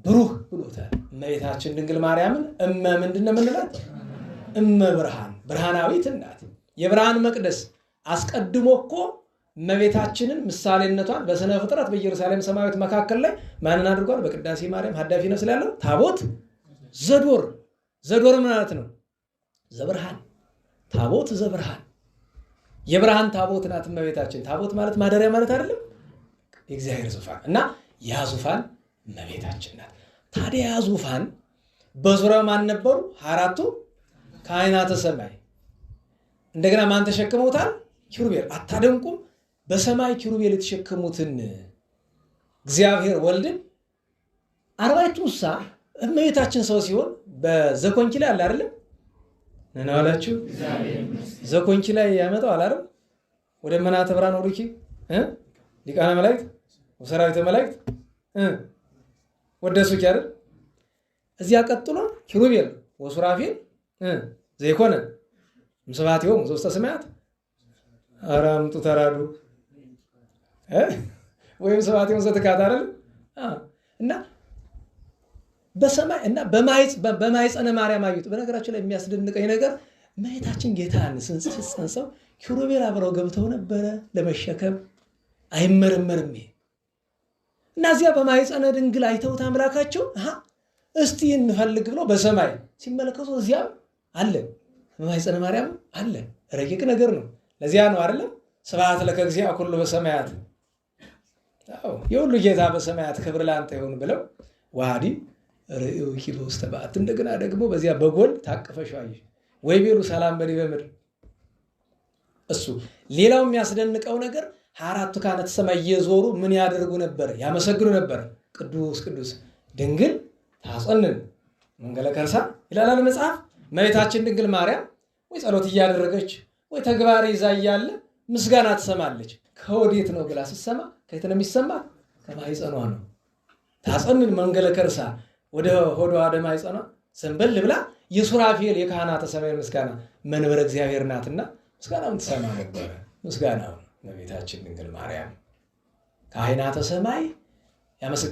ብሩህ ብሎታል። እመቤታችን ድንግል ማርያምን እመ ምንድን ነው የምንላት? እመ ብርሃን፣ ብርሃናዊት እናት፣ የብርሃን መቅደስ። አስቀድሞ እኮ እመቤታችንን ምሳሌነቷን በስነ ፍጥረት በኢየሩሳሌም ሰማያዊት መካከል ላይ ማንን አድርጓል? በቅዳሴ ማርያም ሀዳፊ ነው ስላለው ታቦት ዘዶር። ዘዶር ማለት ነው ዘብርሃን፣ ታቦት ዘብርሃን፣ የብርሃን ታቦት ናት እመቤታችን። ታቦት ማለት ማደሪያ ማለት አይደለም? የእግዚአብሔር ዙፋን እና ያ ዙፋን እመቤታችን ናት። ታዲያ ያ ዙፋን በዙሪያው ማን ነበሩ? 4ቱ ካህናተ ሰማይ። እንደገና ማን ተሸክመውታል? ኪሩቤል። አታደንቁም? በሰማይ ኪሩቤል የተሸከሙትን እግዚአብሔር ወልድን 40 እንስሳ እመቤታችን ሰው ሲሆን በዘኮንኪ ላይ አለ አይደለም? ነና አላችሁ ዘኮንኪ ላይ ያመጣው አላለም? ወደ መናተ ብርሃን ወሩኪ ሊቃነ መላእክት ወሰራዊተ መላእክት ወደሱኪ አይደል? እዚያ ቀጥሎ ኪሩቤል ወሱራፌል ዘይኮነ ምስባቲሆሙ ዘውስተ ሰማያት አራምጡ ተራዱ ወይም ሰባቲሆሙ ዘትካት አይደል? እና በሰማይ እና በማኅፀነ ማርያም አዩት። በነገራችን ላይ የሚያስደንቀኝ ነገር እመቤታችን ጌታን ስትጸንሰው ኪሩቤል አብረው ገብተው ነበረ ለመሸከም። አይመረመርም። እና እዚያ በማኅፀነ ድንግል አይተውት አምላካቸው እስቲ እንፈልግ ብለው በሰማይ ሲመለከቱ እዚያም አለ፣ በማኅፀነ ማርያም አለ። ረቂቅ ነገር ነው። ለዚያ ነው አይደለም? ስብሐት ለከ እግዚአ ኩሉ በሰማያት። የሁሉ ጌታ በሰማያት ክብር ለአንተ ይሁን ብለው ዋዲ ርእዩኪ በውስተ በዓት። እንደገና ደግሞ በዚያ በጎል ታቅፈሽ አየሽ ወይ ቤሉ ሰላም በዲበ ምድር። እሱ ሌላው የሚያስደንቀው ነገር 4ቱ ካህናተ ሰማይ እየዞሩ ምን ያደርጉ ነበር? ያመሰግኑ ነበር። ቅዱስ ቅዱስ ድንግል ታጸንን መንገለ ከርሳ ይላል መጽሐፍ። እመቤታችን ድንግል ማርያም ወይ ጸሎት እያደረገች ወይ ተግባር ይዛ እያለ ምስጋና ትሰማለች። ከወዴት ነው ብላ ስትሰማ ከየት ነው የሚሰማ? ከማኅፀኗ ነው። ታጸንን መንገለ ከርሳ ወደ ሆዷ ወደ ማኅፀኗ ሰንበል ብላ የሱራፌል የካህናተ ሰማይ ምስጋና መንበረ እግዚአብሔር ናትና ምስጋናውን ትሰማ ነበር። ምስጋናውን እመቤታችን ድንግል ማርያም ካህናተ ሰማይ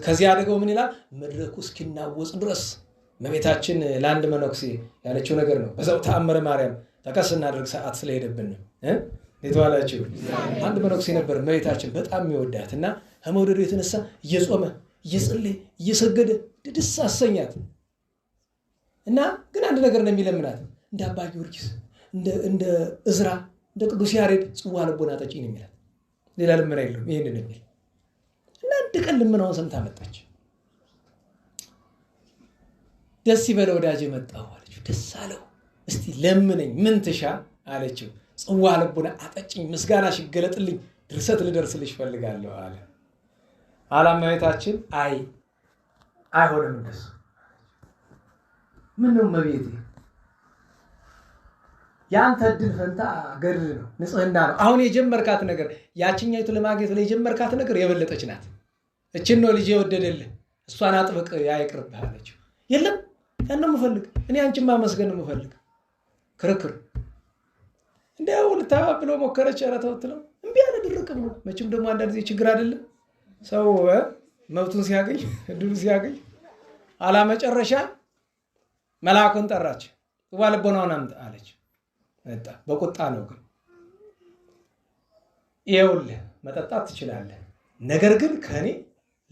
ከዚያ አደገው ምን ይላል? መድረኩ እስኪናወጽ ድረስ እመቤታችን ለአንድ መነኩሴ ያለችው ነገር ነው። በዛው ተአምረ ማርያም ጠቀስ እናድርግ ሰዓት ስለሄደብን የተዋላችሁ አንድ መነኩሴ ነበር እመቤታችን በጣም የሚወዳት እና ከመውደዱ የተነሳ እየጾመ እየጸለየ እየሰገደ ደስ አሰኛት እና ግን አንድ ነገር ነው የሚለምናት። እንደ አባ ጊዮርጊስ እንደ እዝራ እንደ ቅዱስ ያሬድ ጽዋ ልቦና ጠጪኝ ነው የሚላት። ሌላ ልመና የለውም። ይሄንን የሚል እና አንድ ቀን ልመናውን ሰምታ መጣች። ደስ ይበለው ወዳጄ መጣሁ አለችው። ደስ አለው። እስቲ ለምነኝ ምን ትሻ አለችው። ጽዋ ልቦና አጠጭኝ፣ ምስጋናሽ ይገለጥልኝ፣ ድርሰት ልደርስልሽ ፈልጋለሁ አለ። እመቤታችን አይሆንም እንደሱ። ምን ነው እመቤቴ፣ ያንተ እድል ፈንታ ገድል ነው፣ ንጽህና ነው። አሁን የጀመርካት ነገር ያችኛይቱ ለማግኘት ላይ የጀመርካት ነገር የበለጠች ናት። እችን ነው ልጅ የወደደልህ፣ እሷን አጥብቅ ያይቅርብህ አለችው። የለም ያን ነው የምፈልግ እኔ አንቺን ማመስገን ነው የምፈልግ። ክርክር እንዲያው ልታባብለው ሞከረች። ኧረ ተው ትለው እምቢ አለ ድርቅ ብሎ። መቼም ደግሞ አንዳንድ ጊዜ ችግር አይደለም ሰው መብቱን ሲያገኝ እድሉን ሲያገኝ አላመጨረሻ መልአኩን ጠራች። ጽዋ ልቦናውን አምጣ አለች። መጣ። በቁጣ ነው ግን ይኸውልህ መጠጣት ትችላለህ፣ ነገር ግን ከኔ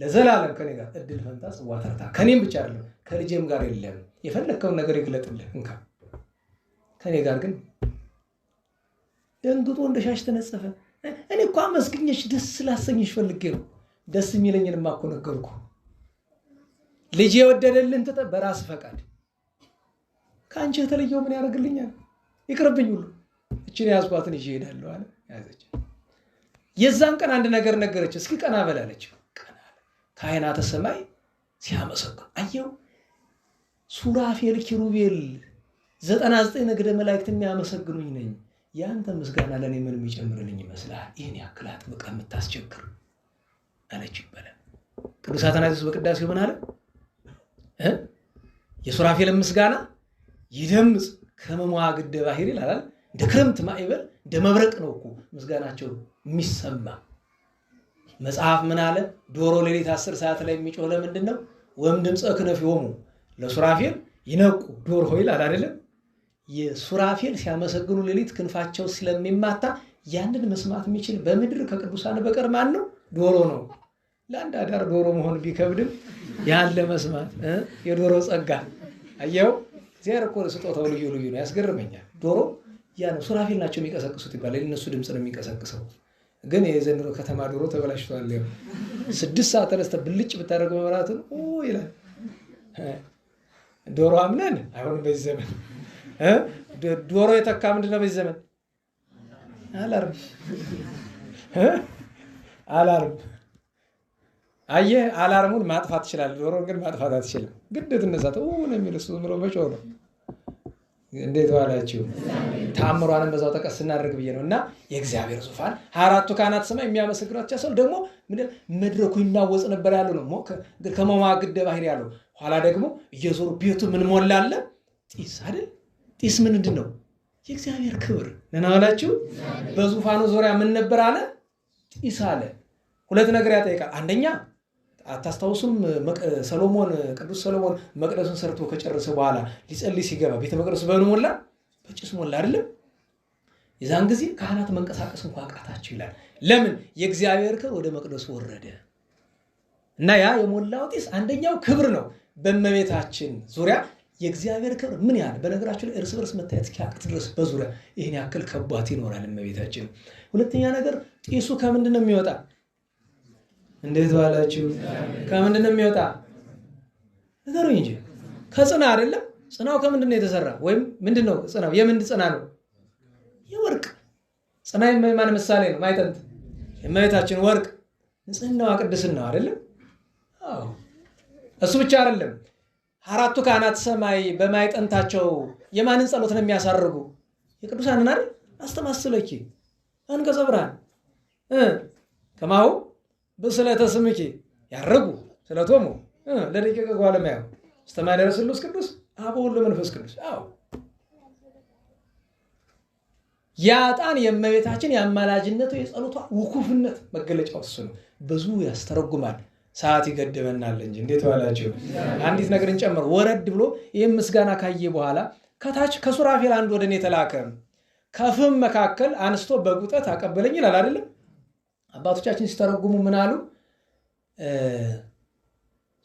ለዘላለም ከኔ ጋር እድል ፈንታ ጽዋ ተርታ፣ ከኔም ብቻ አይደለም ከልጄም ጋር የለም። የፈለግከውን ነገር ይግለጥልህ እንካ፣ ከኔ ጋር ግን ደንግጦ እንደ ሻሽ ተነጸፈ። እኔ እኮ አመስግኘሽ ደስ ስላሰኝሽ ፈልጌ ነው። ደስ የሚለኝንማ እኮ ነገርኩ። ልጄ የወደደልህን ትተህ በራስህ ፈቃድ ከአንቺ የተለየው ምን ያደርግልኛል? ይቅርብኝ፣ ሁሉ እችን ያዝኳትን ይዤ እሄዳለሁ አለ። ያዘች። የዛን ቀን አንድ ነገር ነገረች። እስኪ ቀና በላለች። ቀና አለ። ካህናተ ሰማይ ሲያመሰግኑ አየው። ሱራፌል ኪሩቤል 99 ነገደ መላእክት የሚያመሰግኑኝ ነኝ። ያንተ ምስጋና ለእኔ ምን የሚጨምርልኝ ይመስልሃል? ይህን ያክል አጥብቀህ የምታስቸግር አለች ይባላል። ቅዱስ አትናቴዎስ በቅዳሴው ምን አለ? የሱራፌልን ምስጋና ይደምጽ ከመዋግደ ባሕር ይላል። እንደ ክረምት ማዕበል እንደ መብረቅ ነው እኮ ምስጋናቸው የሚሰማ። መጽሐፍ ምን አለ? ዶሮ ሌሊት 10 ሰዓት ላይ የሚጮህ ለምንድን ነው? ወም ድምፀ ክነፊሆሙ ለሱራፌል ይነቁ ዶሮ ይላል አይደለም? የሱራፌል ሲያመሰግኑ ሌሊት ክንፋቸው ስለሚማታ ያንን መስማት የሚችል በምድር ከቅዱሳን በቀር ማን ነው? ዶሮ ነው። ለአንድ አዳር ዶሮ መሆን ቢከብድም ያለ መስማት የዶሮ ጸጋ አየው። እግዚአብሔር እኮ ስጦታው ልዩ ልዩ ነው። ያስገርመኛል። ዶሮ ያ ነው። ሱራፌል ናቸው የሚቀሰቅሱት ይባላል። እነሱ ድምፅ ነው የሚቀሰቅሰው። ግን የዘንድሮ ከተማ ዶሮ ተበላሽቷል። 6 ሰዓት ተነስተህ ብልጭ ብታደርገው መብራቱን ይላል። ዶሮ አምነን አይሆንም በዚህ ዘመን። ዶሮ የተካ ምንድነው በዚህ ዘመን? አላርም አላርም። አየህ፣ አላርሙን ማጥፋት ትችላለህ። ዶሮን ግን ማጥፋት አትችልም። ግዴታ እነሳት ነው የሚል እሱ ብሎ መጮህ ነው። እንዴት ዋላችሁ? ተአምሯንም በዛው ጠቀስ እናደርግ ብዬ ነው። እና የእግዚአብሔር ዙፋን 24ቱ ካህናተ ሰማይ የሚያመሰግኗቸው ሰው ደግሞ መድረኩ ይናወጽ ነበር ያለው ነው። ከመዋግደ ባሕር ያለው ኋላ ደግሞ እየዞሩ ቤቱ ምን ሞላለ? ጢስ አይደል? ጢስ ምንድን ነው? የእግዚአብሔር ክብር ነና ዋላችሁ። በዙፋኑ ዙሪያ ምን ነበር አለ? ጢስ አለ። ሁለት ነገር ያጠይቃል። አንደኛ አታስታውሱም? ሰሎሞን ቅዱስ ሰሎሞን መቅደሱን ሰርቶ ከጨረሰ በኋላ ሊጸልይ ሲገባ ቤተ መቅደሱ በምን ሞላ? በጭስ ሞላ አይደለም? የዛን ጊዜ ካህናት መንቀሳቀስ እንኳን አቃታቸው ይላል። ለምን? የእግዚአብሔር ክብር ወደ መቅደሱ ወረደ እና ያ የሞላው ጢስ አንደኛው ክብር ነው። በእመቤታችን ዙሪያ የእግዚአብሔር ክብር ምን ያህል በነገራችን ላይ እርስ በርስ መታየት እስኪያቅት ድረስ በዙሪያ ይህን ያክል ከቧት ይኖራል እመቤታችን። ሁለተኛ ነገር ጢሱ ከምንድን ነው የሚወጣ? እንዴት ባላችሁ? ከምንድን ነው የሚወጣ? ነገሩኝ እንጂ ከጽና አይደለም? ጽናው ከምንድን ነው የተሰራ? ወይም ምንድን ነው ጽናው? የምንድን ጽና ነው? የወርቅ ጽና። የማን ምሳሌ ነው? ማይጠንት የእመቤታችን ወርቅ ንጽህናዋ ቅድስናዋ አይደለም? አዎ። እሱ ብቻ አይደለም። 4ቱ ካህናተ ሰማይ በማይጠንታቸው የማንን ጸሎት ነው የሚያሳርጉ? የቅዱሳንን አይደል? አስተማስለኪ አንቀጸ ብርሃን ከማሁ በስለተ ስምኪ ያረጉ ስለቶሙ ለደቂቀ ጓለማያው እስተማደረ ስሉስ ቅዱስ አብ ወወልድ ወመንፈስ ቅዱስ። አዎ ያጣን የእመቤታችን የአማላጅነቱ የጸሎቷ ውኩፍነት መገለጫው እሱ ነው። ብዙ ያስተረጉማል። ሰዓት ይገድበናል እንጂ እንዴት ዋላችሁ? አንዲት ነገርን ጨምር ወረድ ብሎ ይህም ምስጋና ካየ በኋላ ከታች ከሱራፌል አንድ ወደ እኔ ተላከ፣ ከፍም መካከል አንስቶ በጉጠት አቀበለኝ ይላል አይደለም? አባቶቻችን ሲተረጉሙ ምን አሉ?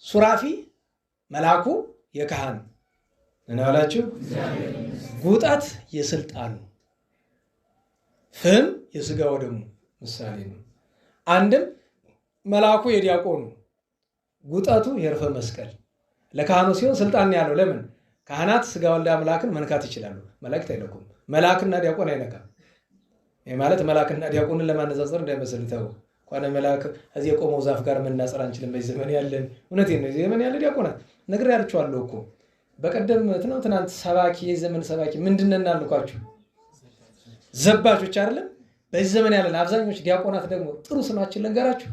ሱራፊ መልአኩ የካህን ምን አላችሁ? ጉጠት የስልጣኑ፣ ፍም የስጋ ወደሙ ምሳሌ ነው። አንድም መልአኩ የዲያቆኑ፣ ጉጠቱ የርፈ መስቀል ለካህኑ ሲሆን ስልጣን ያለው ለምን? ካህናት ስጋ ወልደ አምላክን መንካት ይችላሉ፣ መላእክት አይነኩም። መልአክና ዲያቆን አይነካም። ይህ ማለት መልአክና ዲያቆንን ለማነጻጸር እንዳይመስል ተው። እንኳን መልአክ እዚህ የቆመው ዛፍ ጋር መናጸር አንችልም። በዚህ ዘመን ያለን እውነቴን ነው። ዘመን ያለ ዲያቆናት ነግሬያችኋለሁ እኮ በቀደም ነው ትናንት። ሰባኪ የዘመን ሰባኪ ምንድን ነን አልኳችሁ? ዘባቾች አይደለም። በዚህ ዘመን ያለን አብዛኞች ዲያቆናት ደግሞ ጥሩ ስማችን ልንገራችሁ።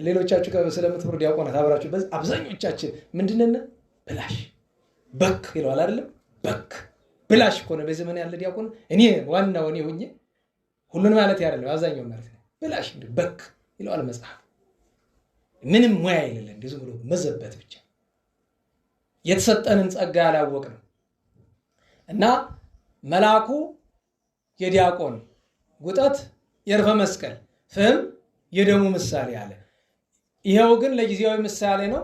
ሌሎቻችሁ ስለምትምሩ ዲያቆናት አብራችሁ በዚህ አብዛኞቻችን ምንድን ነን? ብላሽ በክ ይለዋል አይደለም? በክ ብላሽ እኮ ነው በዘመን ያለ ዲያቆን። እኔ ዋናው እኔ ሆኜ ሁሉን ማለት አይደለም አብዛኛው ማለት ነው። ብላሽ እንደ በክ ይለዋል መጽሐፍ። ምንም ሙያ የሌለ እንደ ዝም ብሎ መዘበት ብቻ የተሰጠንን ጸጋ ያላወቅነው እና መልአኩ የዲያቆን ጉጠት የርፈ መስቀል ፍም የደሙ ምሳሌ አለ። ይሄው ግን ለጊዜያዊ ምሳሌ ነው።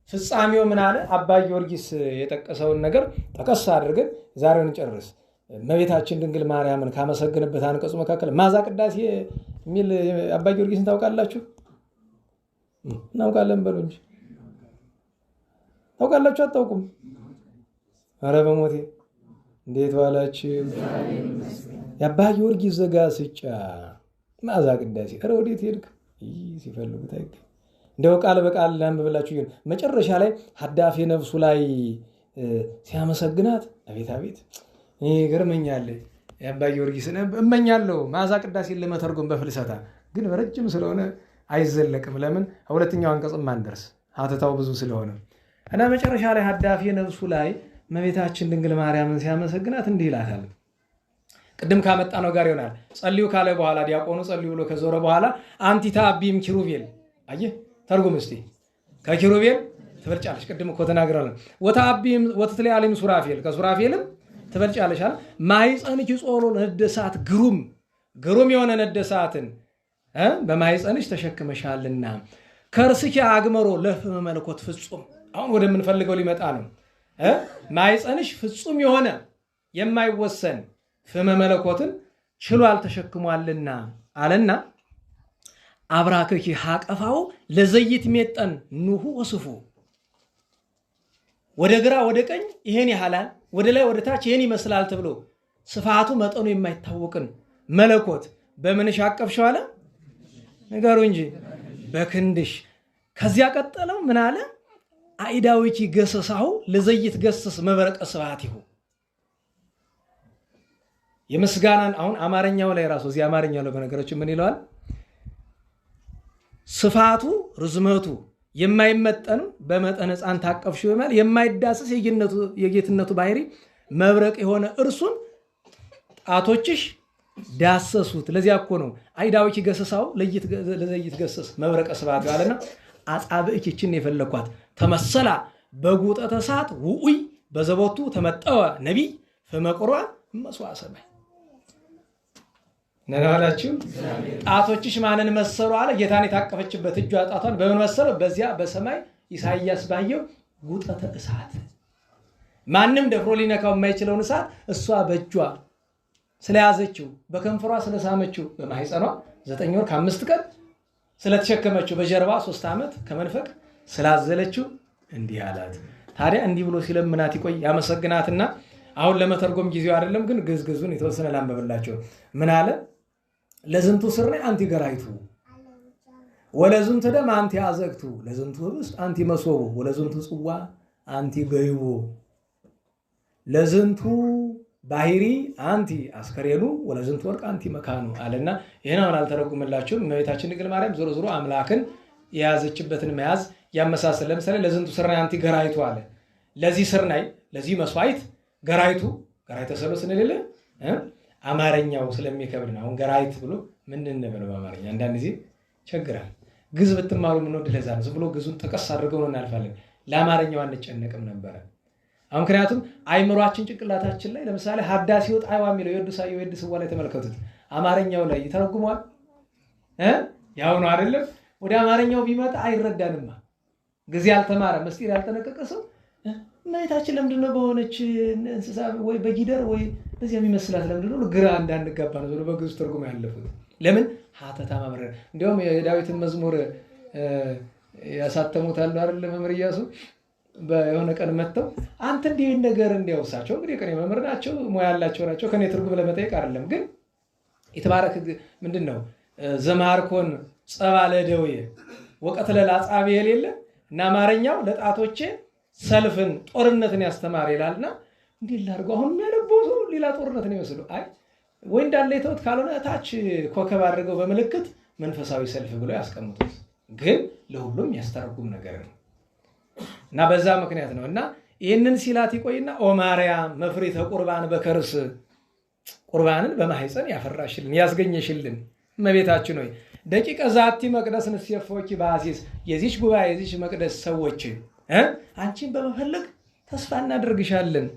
ፍጻሜው ምን አለ? አባ ጊዮርጊስ የጠቀሰውን ነገር ጠቀስ አድርገን ዛሬውን እንጨርስ። እመቤታችን ድንግል ማርያምን ካመሰግንበት አንቀጹ መካከል ማዛ ቅዳሴ የሚል አባ ጊዮርጊስን ታውቃላችሁ? እናውቃለን በሉ እንጂ ታውቃላችሁ? አታውቁም? ኧረ በሞቴ እንዴት ዋላችሁ? የአባ ጊዮርጊስ ዘጋስጫ ማዛ ቅዳሴ። ኧረ ወዴት ሄድክ? ሲፈልጉት አይገኝ። እንደው ቃል በቃል ላንብብላችሁ። ግን መጨረሻ ላይ ሀዳፌ ነፍሱ ላይ ሲያመሰግናት አቤት አቤት እኔ ገርመኛል። የአባ ጊዮርጊስን እመኛለሁ ማዛ ቅዳሴን ለመተርጎም በፍልሰታ ግን በረጅም ስለሆነ አይዘለቅም። ለምን ሁለተኛው አንቀጽም አንደርስ ሀተታው ብዙ ስለሆነ እና መጨረሻ ላይ ሀዳፌ ነፍሱ ላይ እመቤታችን ድንግል ማርያምን ሲያመሰግናት እንዲህ ይላታል። ቅድም ካመጣ ነው ጋር ይሆናል። ጸልዩ ካለ በኋላ ዲያቆኑ ጸልዩ ብሎ ከዞረ በኋላ አንቲ ታቢም ኪሩቤል አየህ ተርጉም እስቲ። ከኪሩቤል ትበልጫለሽ። ቅድም እኮ ተናግረናል። ወታቢም ወትትለዓለም ሱራፌል ከሱራፌልም ትበልጫለሽ አለ። ማኅፀንኪ ጾሎ ነደ እሳት ግሩም የሆነ ነደ እሳትን በማኅፀንሽ ተሸክመሻልና ከርስኪ አግመሮ ለፍመ መለኮት ፍጹም። አሁን ወደምንፈልገው ሊመጣ ነው። ማኅፀንሽ ፍጹም የሆነ የማይወሰን ፍመ መለኮትን ችሏል ተሸክሟልና አለና አብራክኪ ሀቀፋው ለዘይት ሜጠን ኑሁ ወስፉ። ወደ ግራ ወደ ቀኝ ይሄን ያህላል፣ ወደ ላይ ወደ ታች ይሄን ይመስላል ተብሎ ስፋቱ መጠኑ የማይታወቅን መለኮት በምንሽ አቀፍሽው አለ? ንገሩ እንጂ በክንድሽ። ከዚያ ቀጠለው ምን አለ? አይዳዊኪ ገሰሳሁ ለዘይት ገሰስ መብረቀ ስብሐቲሁ። የምስጋናን አሁን አማርኛው ላይ ራሱ እዚህ አማርኛው ላይ በነገራችን ምን ይለዋል? ስፋቱ ርዝመቱ የማይመጠን በመጠን ሕፃን ታቀፍሽው ይማል የማይዳሰስ የጌትነቱ ባህሪ መብረቅ የሆነ እርሱን ጣቶችሽ ዳሰሱት። ለዚያ እኮ ነው አይዳዊኪ ገሰሳው ለዘይት ገሰስ መብረቀ ስብሐት ያለና አጻብእኪችን የፈለኳት ተመሰላ በጉጠተ እሳት ውኡይ በዘቦቱ ተመጠወ ነቢይ ፈመቁርባን መስዋዕ ሰማይ ነናላችሁ። ጣቶችሽ ማንን መሰሉ አለ? ጌታን የታቀፈችበት እጇ ጣቷን በምን መሰለው? በዚያ በሰማይ ኢሳይያስ ባየው ጉጠተ እሳት ማንም ደፍሮ ሊነካው የማይችለውን እሳት እሷ በእጇ ስለያዘችው በከንፈሯ ስለሳመችው በማህፀኗ 9 ወር ከ5 ቀን ስለተሸከመችው በጀርባ 3 ዓመት ከመንፈቅ ስላዘለችው እንዲህ አላት። ታዲያ እንዲህ ብሎ ሲለምናት ይቆይ ያመሰግናትና አሁን ለመተርጎም ጊዜው አይደለም፣ ግን ግዝግዙን የተወሰነ ላንበብላችሁ። ምን አለ? ለዝንቱ ስርኔ አንቲ ገራይቱ ወለዝንቱ ደም አንቲ አዘግቱ ለዝንቱ ህብስት አንቲ መሶቡ ወለዝንቱ ጽዋ አንቲ ገይቦ ለዝንቱ ባህሪ አንቲ አስከሬኑ ወለዝንቱ ወርቅ አንቲ መካኑ አለና ይሄን አሁን አልተረጉምላችሁም። እመቤታችን ድንግል ማርያም ዞሮ ዞሮ አምላክን የያዘችበትን መያዝ ያመሳሰል። ለምሳሌ ለዝንቱ ስርናይ አንቲ ገራይቱ አለ። ለዚህ ስርናይ ለዚህ መስዋዕት ገራይቱ ገራይተ ሰሎስ ስለሌለ አማርኛው ስለሚከብድ ነው። አሁን ገራይት ብሎ ምን እንበለው በአማርኛ አንዳንድ ጊዜ ቸግራል። ግዝ ብትማሩ ምን ወደ ለዛ ነው። ዝም ብሎ ግዙን ተቀስ አድርገው ነው እናልፋለን። ለአማርኛው አንጨነቅም ነበር። አሁን ምክንያቱም አይምሯችን ጭንቅላታችን ላይ ለምሳሌ ሀዳሲው ጣይዋ የሚለው የወድሳዩ የወድስዋ ላይ ተመልከቱት። አማርኛው ላይ ይተረጉማል ያው ነው አይደለም። ወደ አማርኛው ቢመጣ አይረዳንማ። ጊዜ ያልተማረ ምስጢር ያልተነቀቀ ሰው እመቤታችን ለምንድነው በሆነች እንስሳ ወይ በጊደር ወይ በዚያ የሚመስላት ለምንድነው ግራ እንዳንጋባ ነው በግዙ ትርጉም ያለፉት። ለምን ሀተታ ማብረር እንዲያውም የዳዊትን መዝሙር ያሳተሙታል አይደል? መምህር ኢያሱ በየሆነ ቀን መጥተው አንተ እንዲህ ነገር እንዲያውሳቸው እንግዲህ ቀን መምህር ናቸው ሙያ ያላቸው ናቸው። ከኔ ትርጉም ለመጠየቅ አይደለም ግን የተባረክ ምንድነው ዘማርኮን ጸባለ ደውዬ ወቀት ለላጻብ የሌለ እና አማርኛው ለጣቶቼ ሰልፍን ጦርነትን ያስተማር ይላልና እንዴ ላርገው አሁን የሚያነበው ሰው ሌላ ጦርነትን ይመስሉ አይ ወይ እንዳለ የተውት ካልሆነ ታች ኮከብ አድርገው በመልእክት መንፈሳዊ ሰልፍ ብለው ያስቀምጡት። ግን ለሁሉም ያስተረጉም ነገር ነው እና በዛ ምክንያት ነው እና ይህንን ሲላት ይቆይና ኦ ማርያም መፍሬተ ቁርባን በከርስ ቁርባንን በማህፀን ያፈራሽልን ያስገኘሽልን እመቤታችን ሆይ ደቂቀ ዛቲ መቅደስ ንሴፎኪ በአሲስ የዚች ጉባኤ የዚች መቅደስ ሰዎች አንቺን በመፈለግ ተስፋ እናደርግሻለን።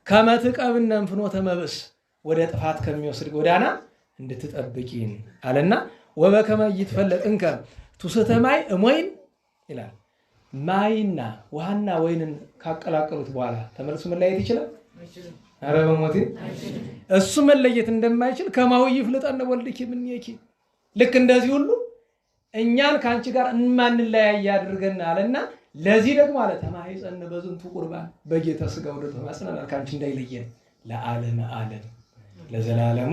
ከመትቀብነ ፍኖተ መብስ ወደ ጥፋት ከሚወስድ ጎዳና እንድትጠብቂን አለና ወበከመ ይትፈለጥ እንከ ቱስተ ማይ እሞይን ይላል። ማይና ውሃና ወይንን ካቀላቀሉት በኋላ ተመልሶ መለየት ይችላል? ኧረ በሞቴ እሱ መለየት እንደማይችል ከማሁ ይፍልጠነ ወልድኪ እምኔኪ ልክ እንደዚህ ሁሉ እኛን ከአንቺ ጋር እንማንለያይ አድርገን አለና ለዚህ ደግሞ አለ ተማህፀን በዝንቱ ቁርባን በጌታ ሥጋ ወደ ተማጽነናል ከአንቺ እንዳይለየን ለዓለመ ዓለም ለዘላለሙ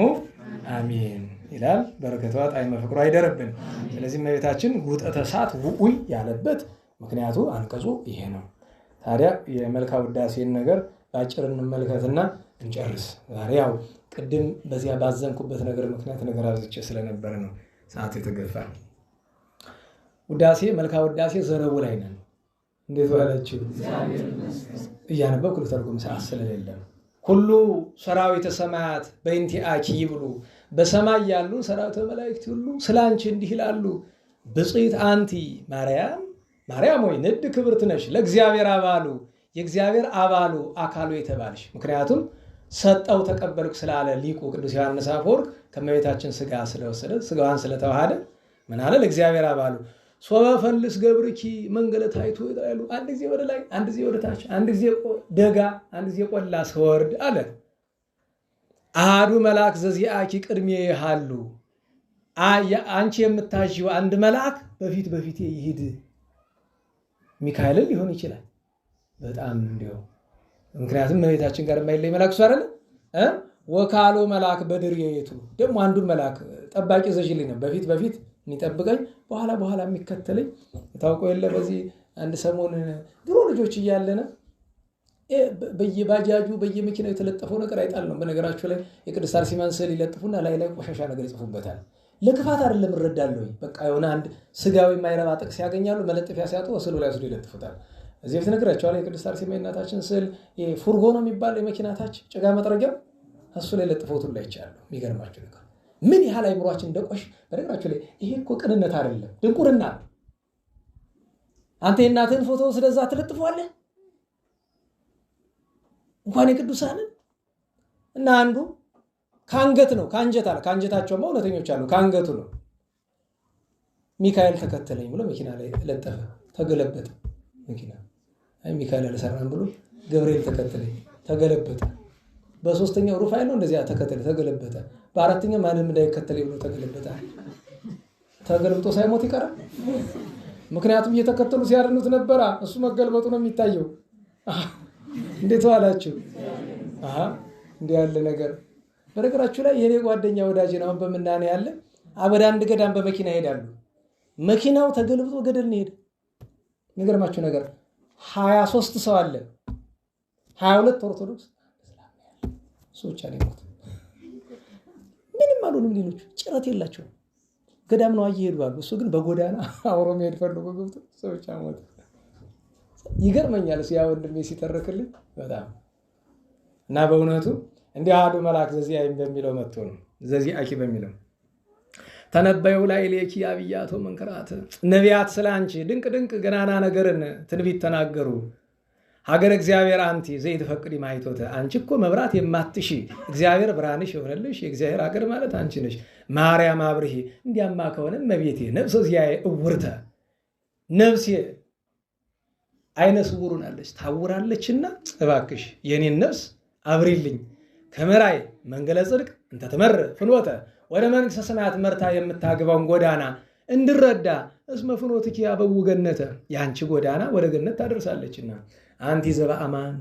አሜን ይላል። በረከቷ ጣዕመ ፍቅሯ አይደርብን። ስለዚህ እመቤታችን ጉጠተ እሳት ውዑይ ያለበት ምክንያቱ አንቀጹ ይሄ ነው። ታዲያ የመልካ ውዳሴን ነገር በአጭር እንመልከትና እንጨርስ። ዛሬ ያው ቅድም በዚያ ባዘንኩበት ነገር ምክንያት ነገር አብዝቼ ስለነበረ ነው ሰዓት የተገፋ። ውዳሴ መልካ ውዳሴ ዘረቡ ላይ ነን። እንዴት ዋላችሁ? እያነበብኩ ልተርጉም ሰዓት ስለሌለ ሁሉ ሰራዊተ ሰማያት በእንቲአኪ ይብሉ በሰማይ ያሉ ሰራዊተ መላእክት ሁሉ ስላንቺ እንዲህ ይላሉ። ብፅዕት አንቲ ማርያም ሆይ ንድ ክብርት ነሽ ለእግዚአብሔር አባሉ የእግዚአብሔር አባሉ አካሉ የተባልሽ። ምክንያቱም ሰጠው ተቀበልኩ ስላለ ሊቁ ቅዱስ ዮሐንስ አፈወርቅ ከእመቤታችን ሥጋ ስለወሰደ ሥጋዋን ስለተዋሃደ ምን አለ? ለእግዚአብሔር አባሉ ሶበ ፈልስ ገብርኪ መንገለ ታይቶ ይላሉ። አንድ ጊዜ ወደ ላይ፣ አንድ ጊዜ ወደ ታች፣ አንድ ጊዜ ደጋ፣ አንድ ጊዜ ቆላ ስወርድ አለ። አሐዱ መልአክ ዘዚአኪ ቅድሜ ይሃሉ አንቺ የምታዥው አንድ መልአክ በፊቴ ይሂድ። ሚካኤልን ሊሆን ይችላል። በጣም እንዲያው ምክንያቱም እመቤታችን ጋር የማይለይ መልአክ እሱ አይደለ? ወካሎ መልአክ በድርየቱ ደግሞ አንዱን መልአክ ጠባቂ ዘዥልኝ ነው። በፊት የሚጠብቀኝ በኋላ የሚከተለኝ ታውቀው የለ። በዚህ አንድ ሰሞን ድሮ ልጆች እያለነ በየባጃጁ በየመኪናው የተለጠፈው ነገር አይጣል ነው። በነገራችሁ ላይ የቅድስት አርሴማን ስዕል ይለጥፉና ላይ ቆሻሻ ነገር ይጽፉበታል። ለክፋት አይደለም እረዳለሁ። በቃ የሆነ አንድ ስጋዊ የማይረባ ጥቅስ ያገኛሉ። መለጠፊያ ሲያጡ ስዕሉ ላይ ወስዶ ይለጥፉታል። እዚህ በፊት ነግራቸዋለሁ። የቅድስት አርሴማ እናታችን ስዕል ፉርጎ ነው የሚባል የመኪና ታች ጭቃ መጥረጊያው እሱ ላይ ለጥፈውት ሁሉ አይቻለሁ። የሚገርማችሁ ነገር ምን ያህል አይምሯችን እንደቆሽ። በነገራችሁ ላይ ይሄ እኮ ቅንነት አይደለም ድንቁርና ነው። አንተ የእናትህን ፎቶ ስለዛ ትለጥፈዋለህ እንኳን የቅዱሳንን እና አንዱ ከአንገት ነው ከአንጀት አለ። ከአንጀታቸውማ እውነተኞች አሉ። ከአንገቱ ነው። ሚካኤል ተከተለኝ ብሎ መኪና ላይ ለጠፈ። ተገለበጠ መኪና። አይ ሚካኤል አልሰራም ብሎ ገብርኤል ተከተለኝ ተገለበጠ። በሶስተኛው ሩፋኤል ነው እንደዚያ ተገለበጠ። በአራተኛው ማንም እንዳይከተለኝ ብሎ ተገለበጠ። ተገልብጦ ሳይሞት ይቀራል። ምክንያቱም እየተከተሉ ሲያድኑት ነበራ። እሱ መገልበጡ ነው የሚታየው። እንዴት ዋላችሁ? እንዲህ ያለ ነገር በነገራችሁ ላይ የኔ ጓደኛ ወዳጅን አሁን በምናኔ ያለ ወደ አንድ ገዳም በመኪና ይሄዳሉ። መኪናው ተገልብጦ ገደል ነው ሄደ። የሚገርማችሁ ነገር 23 ሰው አለ። 22 ኦርቶዶክስ ሰዎች አለ። ምንም አልሆኑም። ሌሎቹ ጭረት የላቸውም። ገዳም ነው እየሄዱ አሉ። እሱ ግን በጎዳና አውሮ መሄድ ፈልጎ ገብቶ ሰዎች አሞተ። ይገርመኛል። ያ ወንድሜ ሲተረክልኝ በጣም እና በእውነቱ እንዲህ አሐዱ መልአክ ዘዚአኪ በሚለው መጥቶ ነው። ዘዚአኪ በሚለው ተነበዩ ላዕሌኪ አብያቶ መንክራት ነቢያት ስላንቺ ድንቅ ገናና ነገርን ትንቢት ተናገሩ። ሀገር እግዚአብሔር አንቲ ዘይትፈቅዲ ማይቶተ አንቺ እኮ መብራት የማትሺ እግዚአብሔር ብርሃንሽ የሆነልሽ የእግዚአብሔር ሀገር ማለት አንቺ ነሽ። ማርያም አብርሂ እንዲያማ ከሆነ እመቤቴ ነፍሰ ዚአየ እውርተ ነፍሴ አይነ ስውሩን አለች ታውራለችና እባክሽ የኔን ነፍስ አብሪልኝ ከመራይ መንገለ ጽድቅ እንተ ተመረ ፍኖተ ወደ መንግሥተ ሰማያት መርታ የምታገባውን ጎዳና እንድረዳ እስመ ፍኖትኪ ያበው ገነተ ያንቺ ጎዳና ወደ ገነት ታደርሳለችና አንቲ ዘበአማን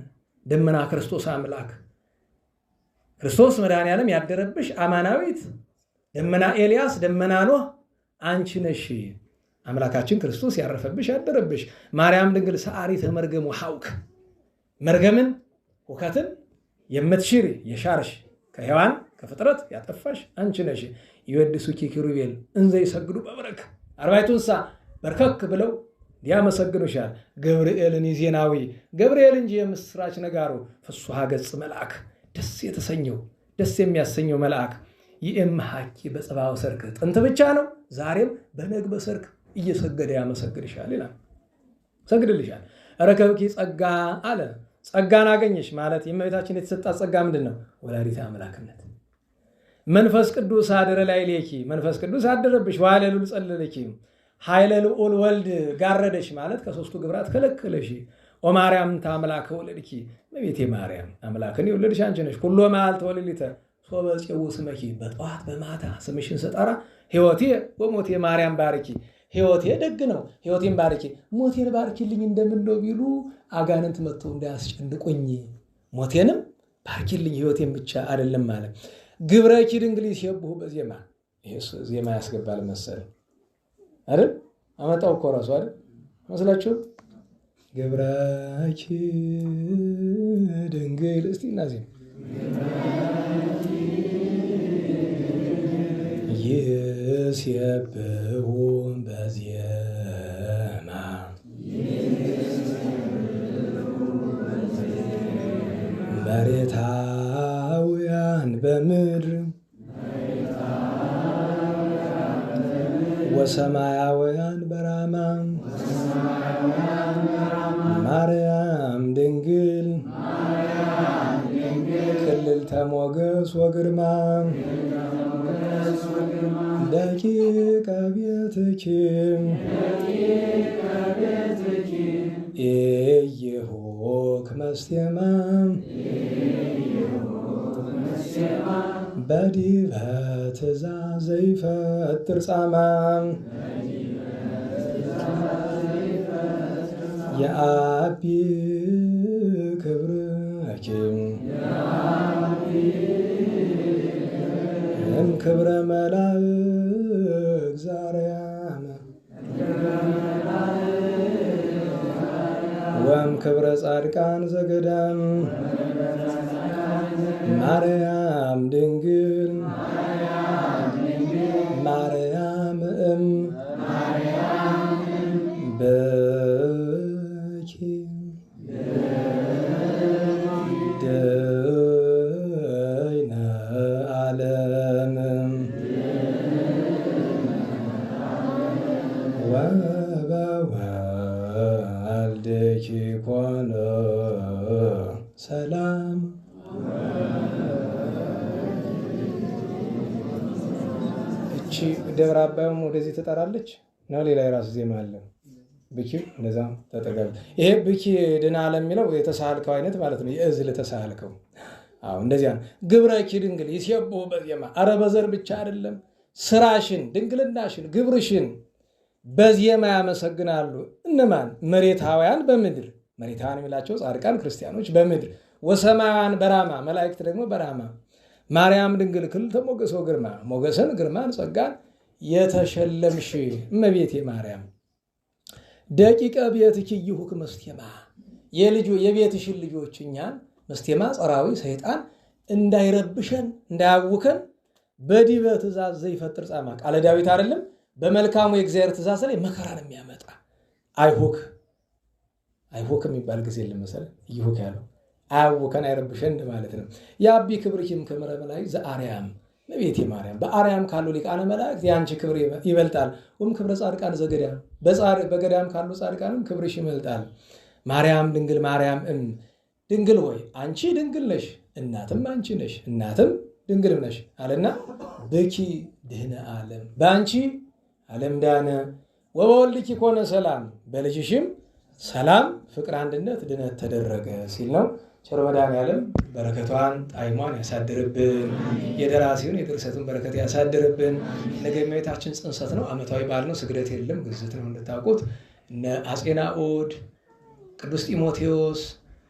ደመና ክርስቶስ አምላክ ክርስቶስ መድኃኔዓለም ያደረብሽ አማናዊት ደመና ኤልያስ ደመና ኖህ አንቺ ነሽ። አምላካችን ክርስቶስ ያረፈብሽ ያደረብሽ ማርያም ድንግል ሰዓሪተ መርገም ወሐውክ መርገምን ሁከትን የምትሽሪ የሻርሽ ከሔዋን ከፍጥረት ያጠፋሽ አንቺ ነሽ። ይወድሱኪ ኪሩቤል እንዘ ይሰግዱ በበረክ አርባዕቱ እንስሳ በርከክ ብለው ያመሰግኑሻል። ገብርኤልን የዜናዊ ገብርኤል እንጂ የምስራች ነጋሩ ፍሱሐ ገጽ መልአክ ደስ የሚያሰኘው መልአክ ይእምሃኪ በጽባው ሰርክ ጥንት ብቻ ነው ዛሬም በነግ በሰርክ እየሰገደ ያመሰግንሻል ይላል። ሰግድልሻል። ረከብኪ ጸጋ አለ። ጸጋን አገኘሽ ማለት የእመቤታችን የተሰጣት ጸጋ ምንድን ነው? ወላዲተ አምላክነት። መንፈስ ቅዱስ አደረ ላዕሌኪ መንፈስ ቅዱስ አደረብሽ። ዋለ ልዑል ጸለለኪ ኃይለ ልዑል ወልድ ጋረደሽ ማለት ከሦስቱ ግብራት ከለከለሽ። ኦ ማርያም ታምላከ ወለድኪ እመቤቴ ማርያም አምላክን የወለድሽ አንቺ ነሽ። ኩሎ መዓልተ ወሌሊተ ሶበ ጽው ስመኪ በጠዋት በማታ ስምሽን ስጠራ ሕይወቴ ወሞቴ ማርያም ባርኪ ሕይወቴ ደግ ነው ሕይወቴን ባርኪ ሞቴን ባርኪልኝ እንደምን ነው ቢሉ አጋንንት መጥቶ እንዳያስጨንቁኝ ሞቴንም ባርኪልኝ ሕይወቴን ብቻ አይደለም ማለት ግብረኪ ድንግል ይሴብሑ በዜማ ይሄስ ዜማ ያስገባል መሰለኝ አይደል? አመጣው እኮ ራሱ አይደል መስላችሁ? ግብረኪ ድንግል እስቲ እናዚህ ይሴብሑ በዜማ መሬታውያን በምድር ወሰማያውያን በራማ ማርያም ድንግል ክልዕልተ ሞገስ ወግርማ ደቂቀ ቤትኪ ኢይሁክ መስቴማ በዲበ ትእዛዝ ዘይፈጥር ጻማ የአቢ ክብርኪ ክብረ መላእክ ዛርያም ወም ክብረ ጻድቃን ዘገዳም ማርያም ድንግል ማርያም በኪ ደይነ ዓለም ወበወልድኪ ኮነ ሰላም እቺ ደብረ አባይም ወደዚህ ትጠራለች ነው። ሌላ የራሱ ዜማ አለ። ብኪ እንደዛ ተጠጋብ። ይሄ ብኪ ድና ዓለም የሚለው የተሳልከው አይነት ማለት ነው። የእዝል ተሳልከው። አዎ እንደዚያ ነው። ግብረኪ ድንግል ይሴብሑ በዜማ አረ በዘር ብቻ አይደለም ስራሽን፣ ድንግልናሽን፣ ግብርሽን በዜማ ያመሰግናሉ። እነማን? መሬታውያን በምድር መሬታውያን የሚላቸው ጻድቃን ክርስቲያኖች በምድር ወሰማያውያን በራማ መላእክት ደግሞ በራማ ማርያም ድንግል ክልዕልተ ሞገስ ወግርማ ሞገስን ግርማን ጸጋን የተሸለምሽ እመቤቴ ማርያም ደቂቀ ቤትኪ ይሁክ መስቴማ የቤትሽን ልጆች እኛን መስቴማ ጸራዊ ሰይጣን እንዳይረብሸን እንዳያውከን በዲበ ትእዛዝ ዘይፈጥር ጻማ ቃለ ዳዊት አይደለም በመልካሙ የእግዚአብሔር ትእዛዝ ላይ መከራን የሚያመጣ አይሁክ የሚባል ጊዜ ለመሰለ ይሁክ ያለው አያውከን አይረብሸን ማለት ነው። የአቢ ክብርኪም ክብረ መላእክት ዘአርያም እመቤቴ ማርያም በአርያም ካሉ ሊቃነ መላእክት የአንቺ ክብር ይበልጣል። ክብረ ጻድቃን ዘገዳም በገዳም ካሉ ጻድቃንም ክብርሽ ይበልጣል። ማርያም ድንግል ማርያም ድንግል ሆይ አንቺ ድንግል ነሽ፣ እናትም አንቺ ነሽ፣ እናትም ድንግልም ነሽ አለና በኪ ድህነ ዓለም በአንቺ ዓለም ዳነ ወበወልድኪ ኮነ ሰላም በልጅሽም ሰላም ፍቅር አንድነት ድነት ተደረገ ሲል ነው። ቸር መድኃኔዓለም በረከቷን ጣዕሟን ያሳድርብን። የደራሲውን የድርሰቱን በረከት ያሳድርብን። ነገ የእመቤታችን ጽንሰት ነው። ዓመታዊ በዓል ነው። ስግደት የለም፣ ግዝት ነው እንድታውቁት። እነ አፄ ናኦድ፣ ቅዱስ ጢሞቴዎስ፣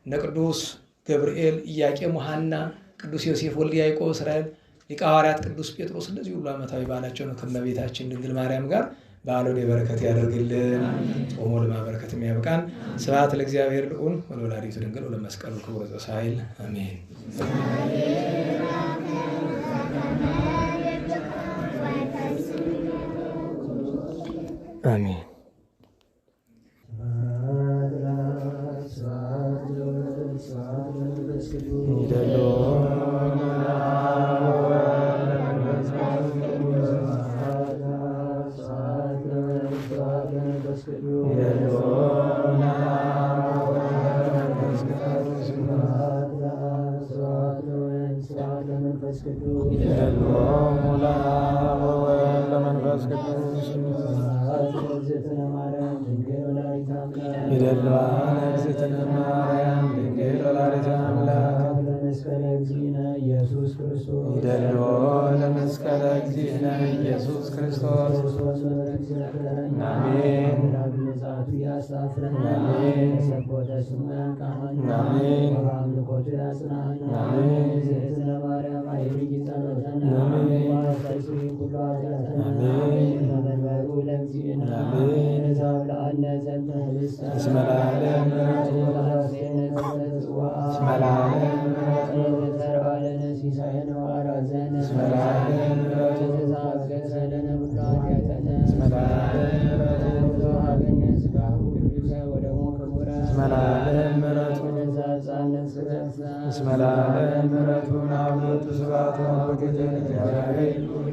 እነ ቅዱስ ገብርኤል፣ ኢያቄም ወሐና፣ ቅዱስ ዮሴፍ ወልደ ያዕቆብ እስራኤል፣ ሊቀ ሐዋርያት ቅዱስ ጴጥሮስ እንደዚህ ሁሉ ዓመታዊ በዓላቸው ነው። ከእመቤታችን ድንግል ማርያም ጋር በዓሉን የበረከት ያደርግልን። ጾሞ ለማበረከት የሚያብቃን። ስብሐት ለእግዚአብሔር ልዑል ወለወላዲቱ ድንግል ወለመስቀሉ ክቡር ዘሳይል አሜን። አሜን። ይደልዎሙ ለአብ ወወልድ ወመንፈስ ቅዱስ ይደልዋ ለእግዝእትነ ማርያም ድንግል ወላዲተ አምላክ ይደልዎ ለመስቀለ እግዚእነ ኢየሱስ ክርስቶስ አሜን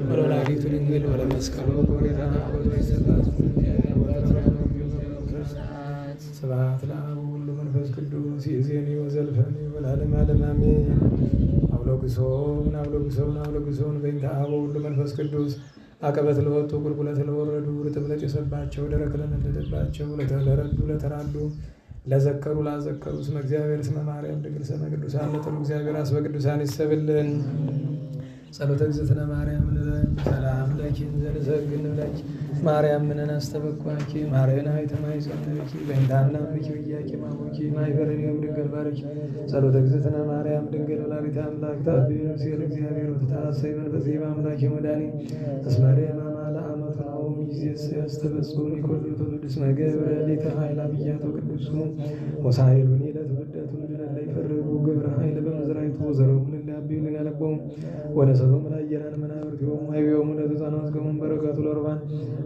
ወለወላዲቱ ድንግል ወለመስቀሉ ስብሐት ለአብ ወወልድ ወመንፈስ ቅዱስ ይእዜኒ ወዘልፈኒ ወለዓለመ ዓለም አሜን። አውሎግሶን በእንተ አብ ወወልድ ወመንፈስ ቅዱስ አቀበት ለወጡ ቁልቁለት ለወረዱ ርጥብ ለጨሰባቸው ደረቅ ለነደደባቸው ለተረዱ ለተራዱ ለዘከሩ ላዘከሩ ስመ እግዚአብሔር ስመ ማርያም ድንግል ስመ ቅዱሳን ለጥሉ እግዚአብሔር አስበ ቅዱሳን ይሰብልን። ጸሎተ እግዝእትነ ማርያም ንበል ሰላም ለኪ እንዘንሰግድ ለኪ ማርያም ምንን አስተበኳኪ ማርያና የተማይጸነኪ በእንታና ምኪ ወያኪ ማሞኪ ማይበረን ድንግል ባረኪ ጸሎተ እግዝእትነ ማርያም ድንግል ወላዲተ አምላክ ታብዮ ሲል እግዚአብሔር ወተታሰይ መንፈስ በአምላክ የመዳኒ እስመሬ ማማላ አመት ነው ሚዜስ ያስተበጹን ይኮሉ ትውልድ እስመ ገብረ ሊተ ኃይል አብያቶ ቅዱሱ ወሳይሉኒ ለትውልደቱ ላይ ፈርጉ ግብረ ኃይል በመዝራይቱ ዘረሙ ለአብዩ ለጋለቦም ወነሰቶም ላየናን መናብርቲሆም አይቢዮም ለተዛናት ገሙን በረከቱ ለርባን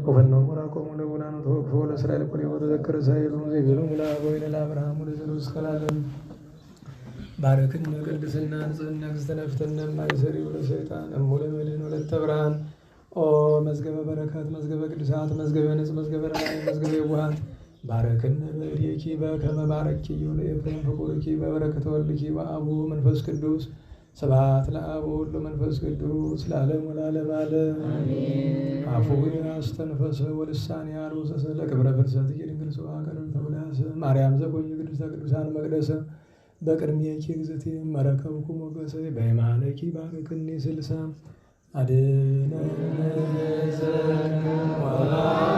ወፈነው ወራቆሙ ለቡናኑ ተወክፎ ለእስራኤል ቆሌ ወተዘከረ ሳይሉ ዘይቤሎም ለአበዊነ ለአብርሃም ለዘሩስ ከላለም ባረክን ቅድስና ንጽሕና እግዝእትነ ማይሰሪ ለሰይጣን እሙ ለመድኅን ወለተ ብርሃን ኦ መዝገበ በረከት መዝገበ ቅዱሳት መዝገበ ንጽሕ መዝገበ ረድኤት መዝገበ የዋሃት ባረክን በእዴኪ በከመ ባረኪ ለኤፍሬም ፍቁርኪ በበረከተ ወልድኪ በአቡ መንፈስ ቅዱስ ስብሐት ለአብ ወወልድ ወመንፈስ ቅዱስ ለዓለሙ ለዓለመ ዓለም አፉን አስተንፈሰ ወልሳኔ አልወሰሰ ለክብረ ፍልሰትኪ ድንግል ስብሐ ቀርብ ተውላስ ማርያም ዘኮኝ ቅድስተ ቅዱሳን መቅደሰ በቅድሜኪ እግዝእትየ መረከብኩ ሞገሰ በየማነኪ ባርክኒ ስልሳ አድኅነነ ወባርከነ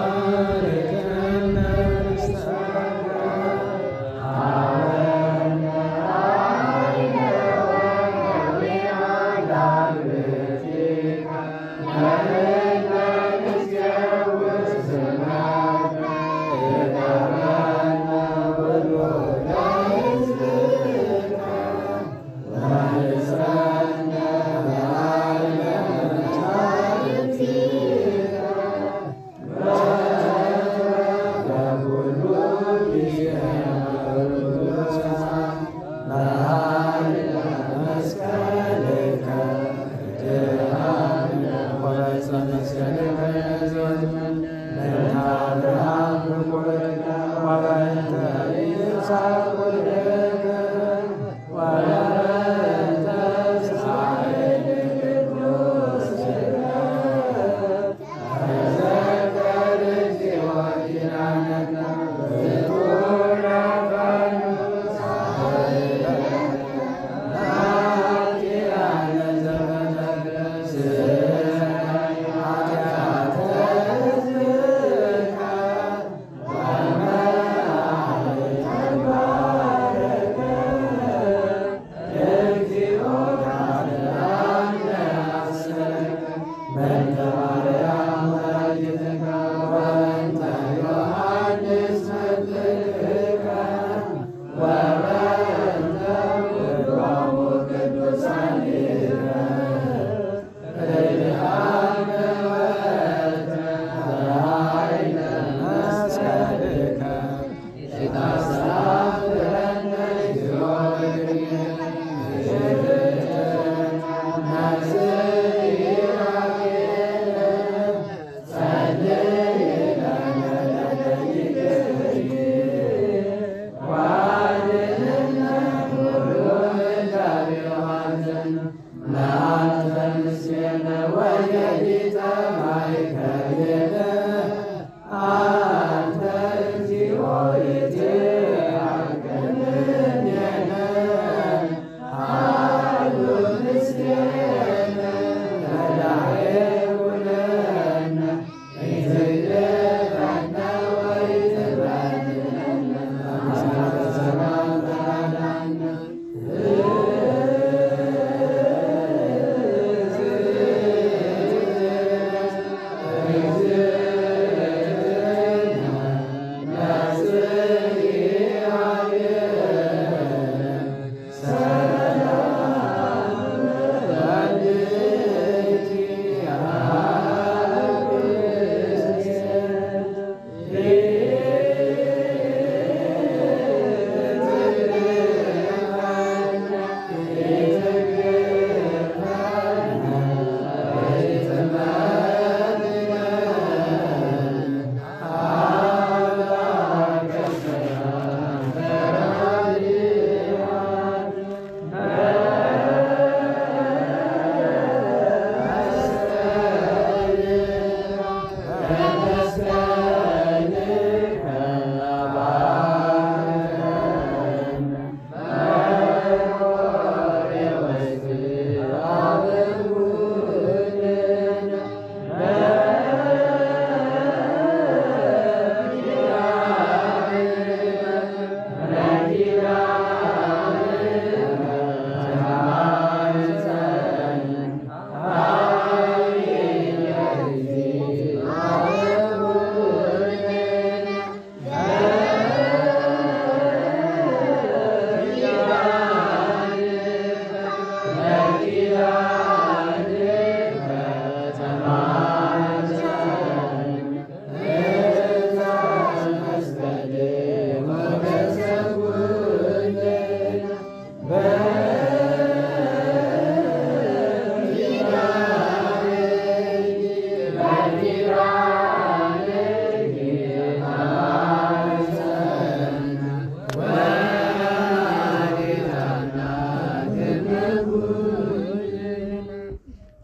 Amen.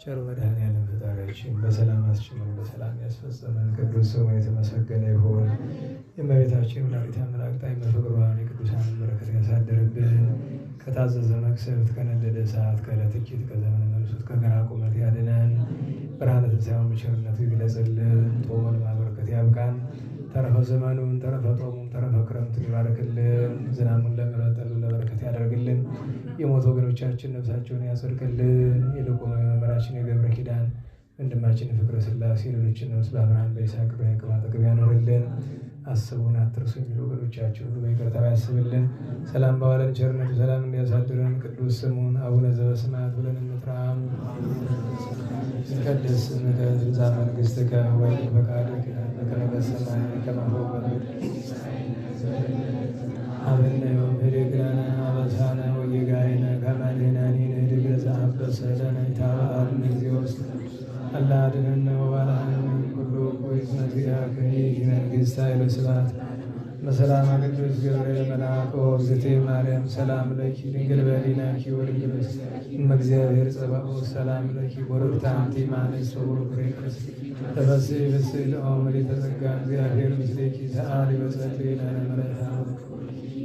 ቸር መድኃኔዓለም ፈጣሪያችን በሰላም አስችለን በሰላም ያስፈጸመን ቅዱስ ስሙ የተመሰገነ ይሁን። የእመቤታችን ወላዲተ አምላክ ጣዕመ ፍቅሯን የቅዱሳንን በረከት ያሳድርብን። ከታዘዘ መቅሰፍት ከነደደ እሳት ከዕለት እኪት ከዘመነ መልሱት ከግራ ቁመት ያድነን። ብርሃነ ትንሣኤውን በቸርነቱ ይግለጽልን። ጦሙን ለማበረከት ያብቃን። ተረፈ ዘመኑን ተረፈ ጦሙን ተረፈ ክረምቱን ይባርክልን። ዝናሙን ለምሕረት ጠሉን ለበረከት ያደርግልን። የሞቱ ወገኖቻችን ነፍሳቸውን ያጸድቅልን። ይልቁኑ የመምህራችን የገብረ ኪዳን ወንድማችን ፍቅረ ሥላሴ ሌሎችን ነፍስ በአብርሃም በይስሐቅ በያዕቆብ አጠገብ ያኖርልን። አስቡን አትርሱ የሚሉ ወገኖቻችን ሁሉ በይቅርታው ያስብልን። ሰላም በዋለን ቸርነቱ ሰላም እንዲያሳድረን ቅዱስ ስሙን አቡነ ዘበሰማያት ብለን እንጥራም። ይትቀደስ ስምከ ትምጻእ መንግሥትከ ወይኩን ፈቃድከ በከመ በሰማይ ከማሁ በምድር ሀበነ ዮም ኅድግ ለነ አበሳነ ወጌጋየነ ከመ ንሕነኒ ንኅድግ ለዘአበሰ ለነ ኢታብአነ እግዚኦ አላ አድኅነነ ወባልሐነ ኩሉ እኩይ መዚአከ ይእቲ መንግሥት ኃይለ ስብሐት በሰላም ቅዱስ ገብርኤል መልአክ ወእግዝእትየ ማርያም ሰላም ለኪ ድንግል በኅሊናኪ ወድንግል እመእግዚአብሔር ጸባኦት ሰላም ለኪ ወርኅት አንቲ እምአንስት ወቡሩክ ፍሬ ከርሥኪ ተፈሥሒ ፍሥሕት ኦ ምልዕተ ጸጋ እግዚአብሔር ምስሌኪ ሰአሊ ወጸልዪ ለነ ምሕረተ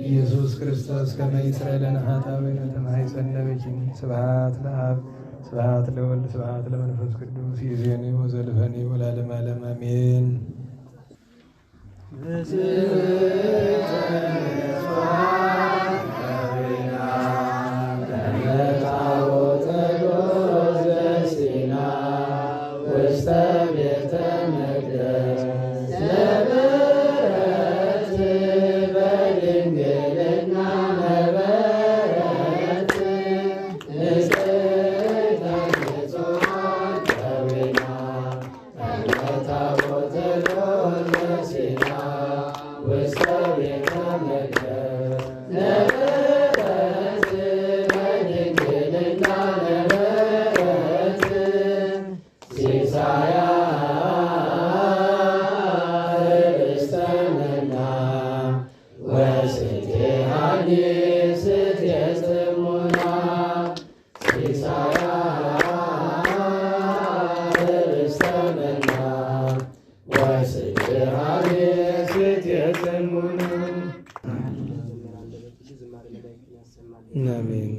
ኢየሱስ ክርስቶስ ከመ ይስረይ ለነ ኃጣውኢነ ተማኅፀነ ብኪ። ስብሐት ለአብ ስብሐት ለወልድ ስብሐት ለመንፈስ ቅዱስ ይእዜኒ ወዘልፈኒ ወለዓለመ ዓለም አሜን። አሜን።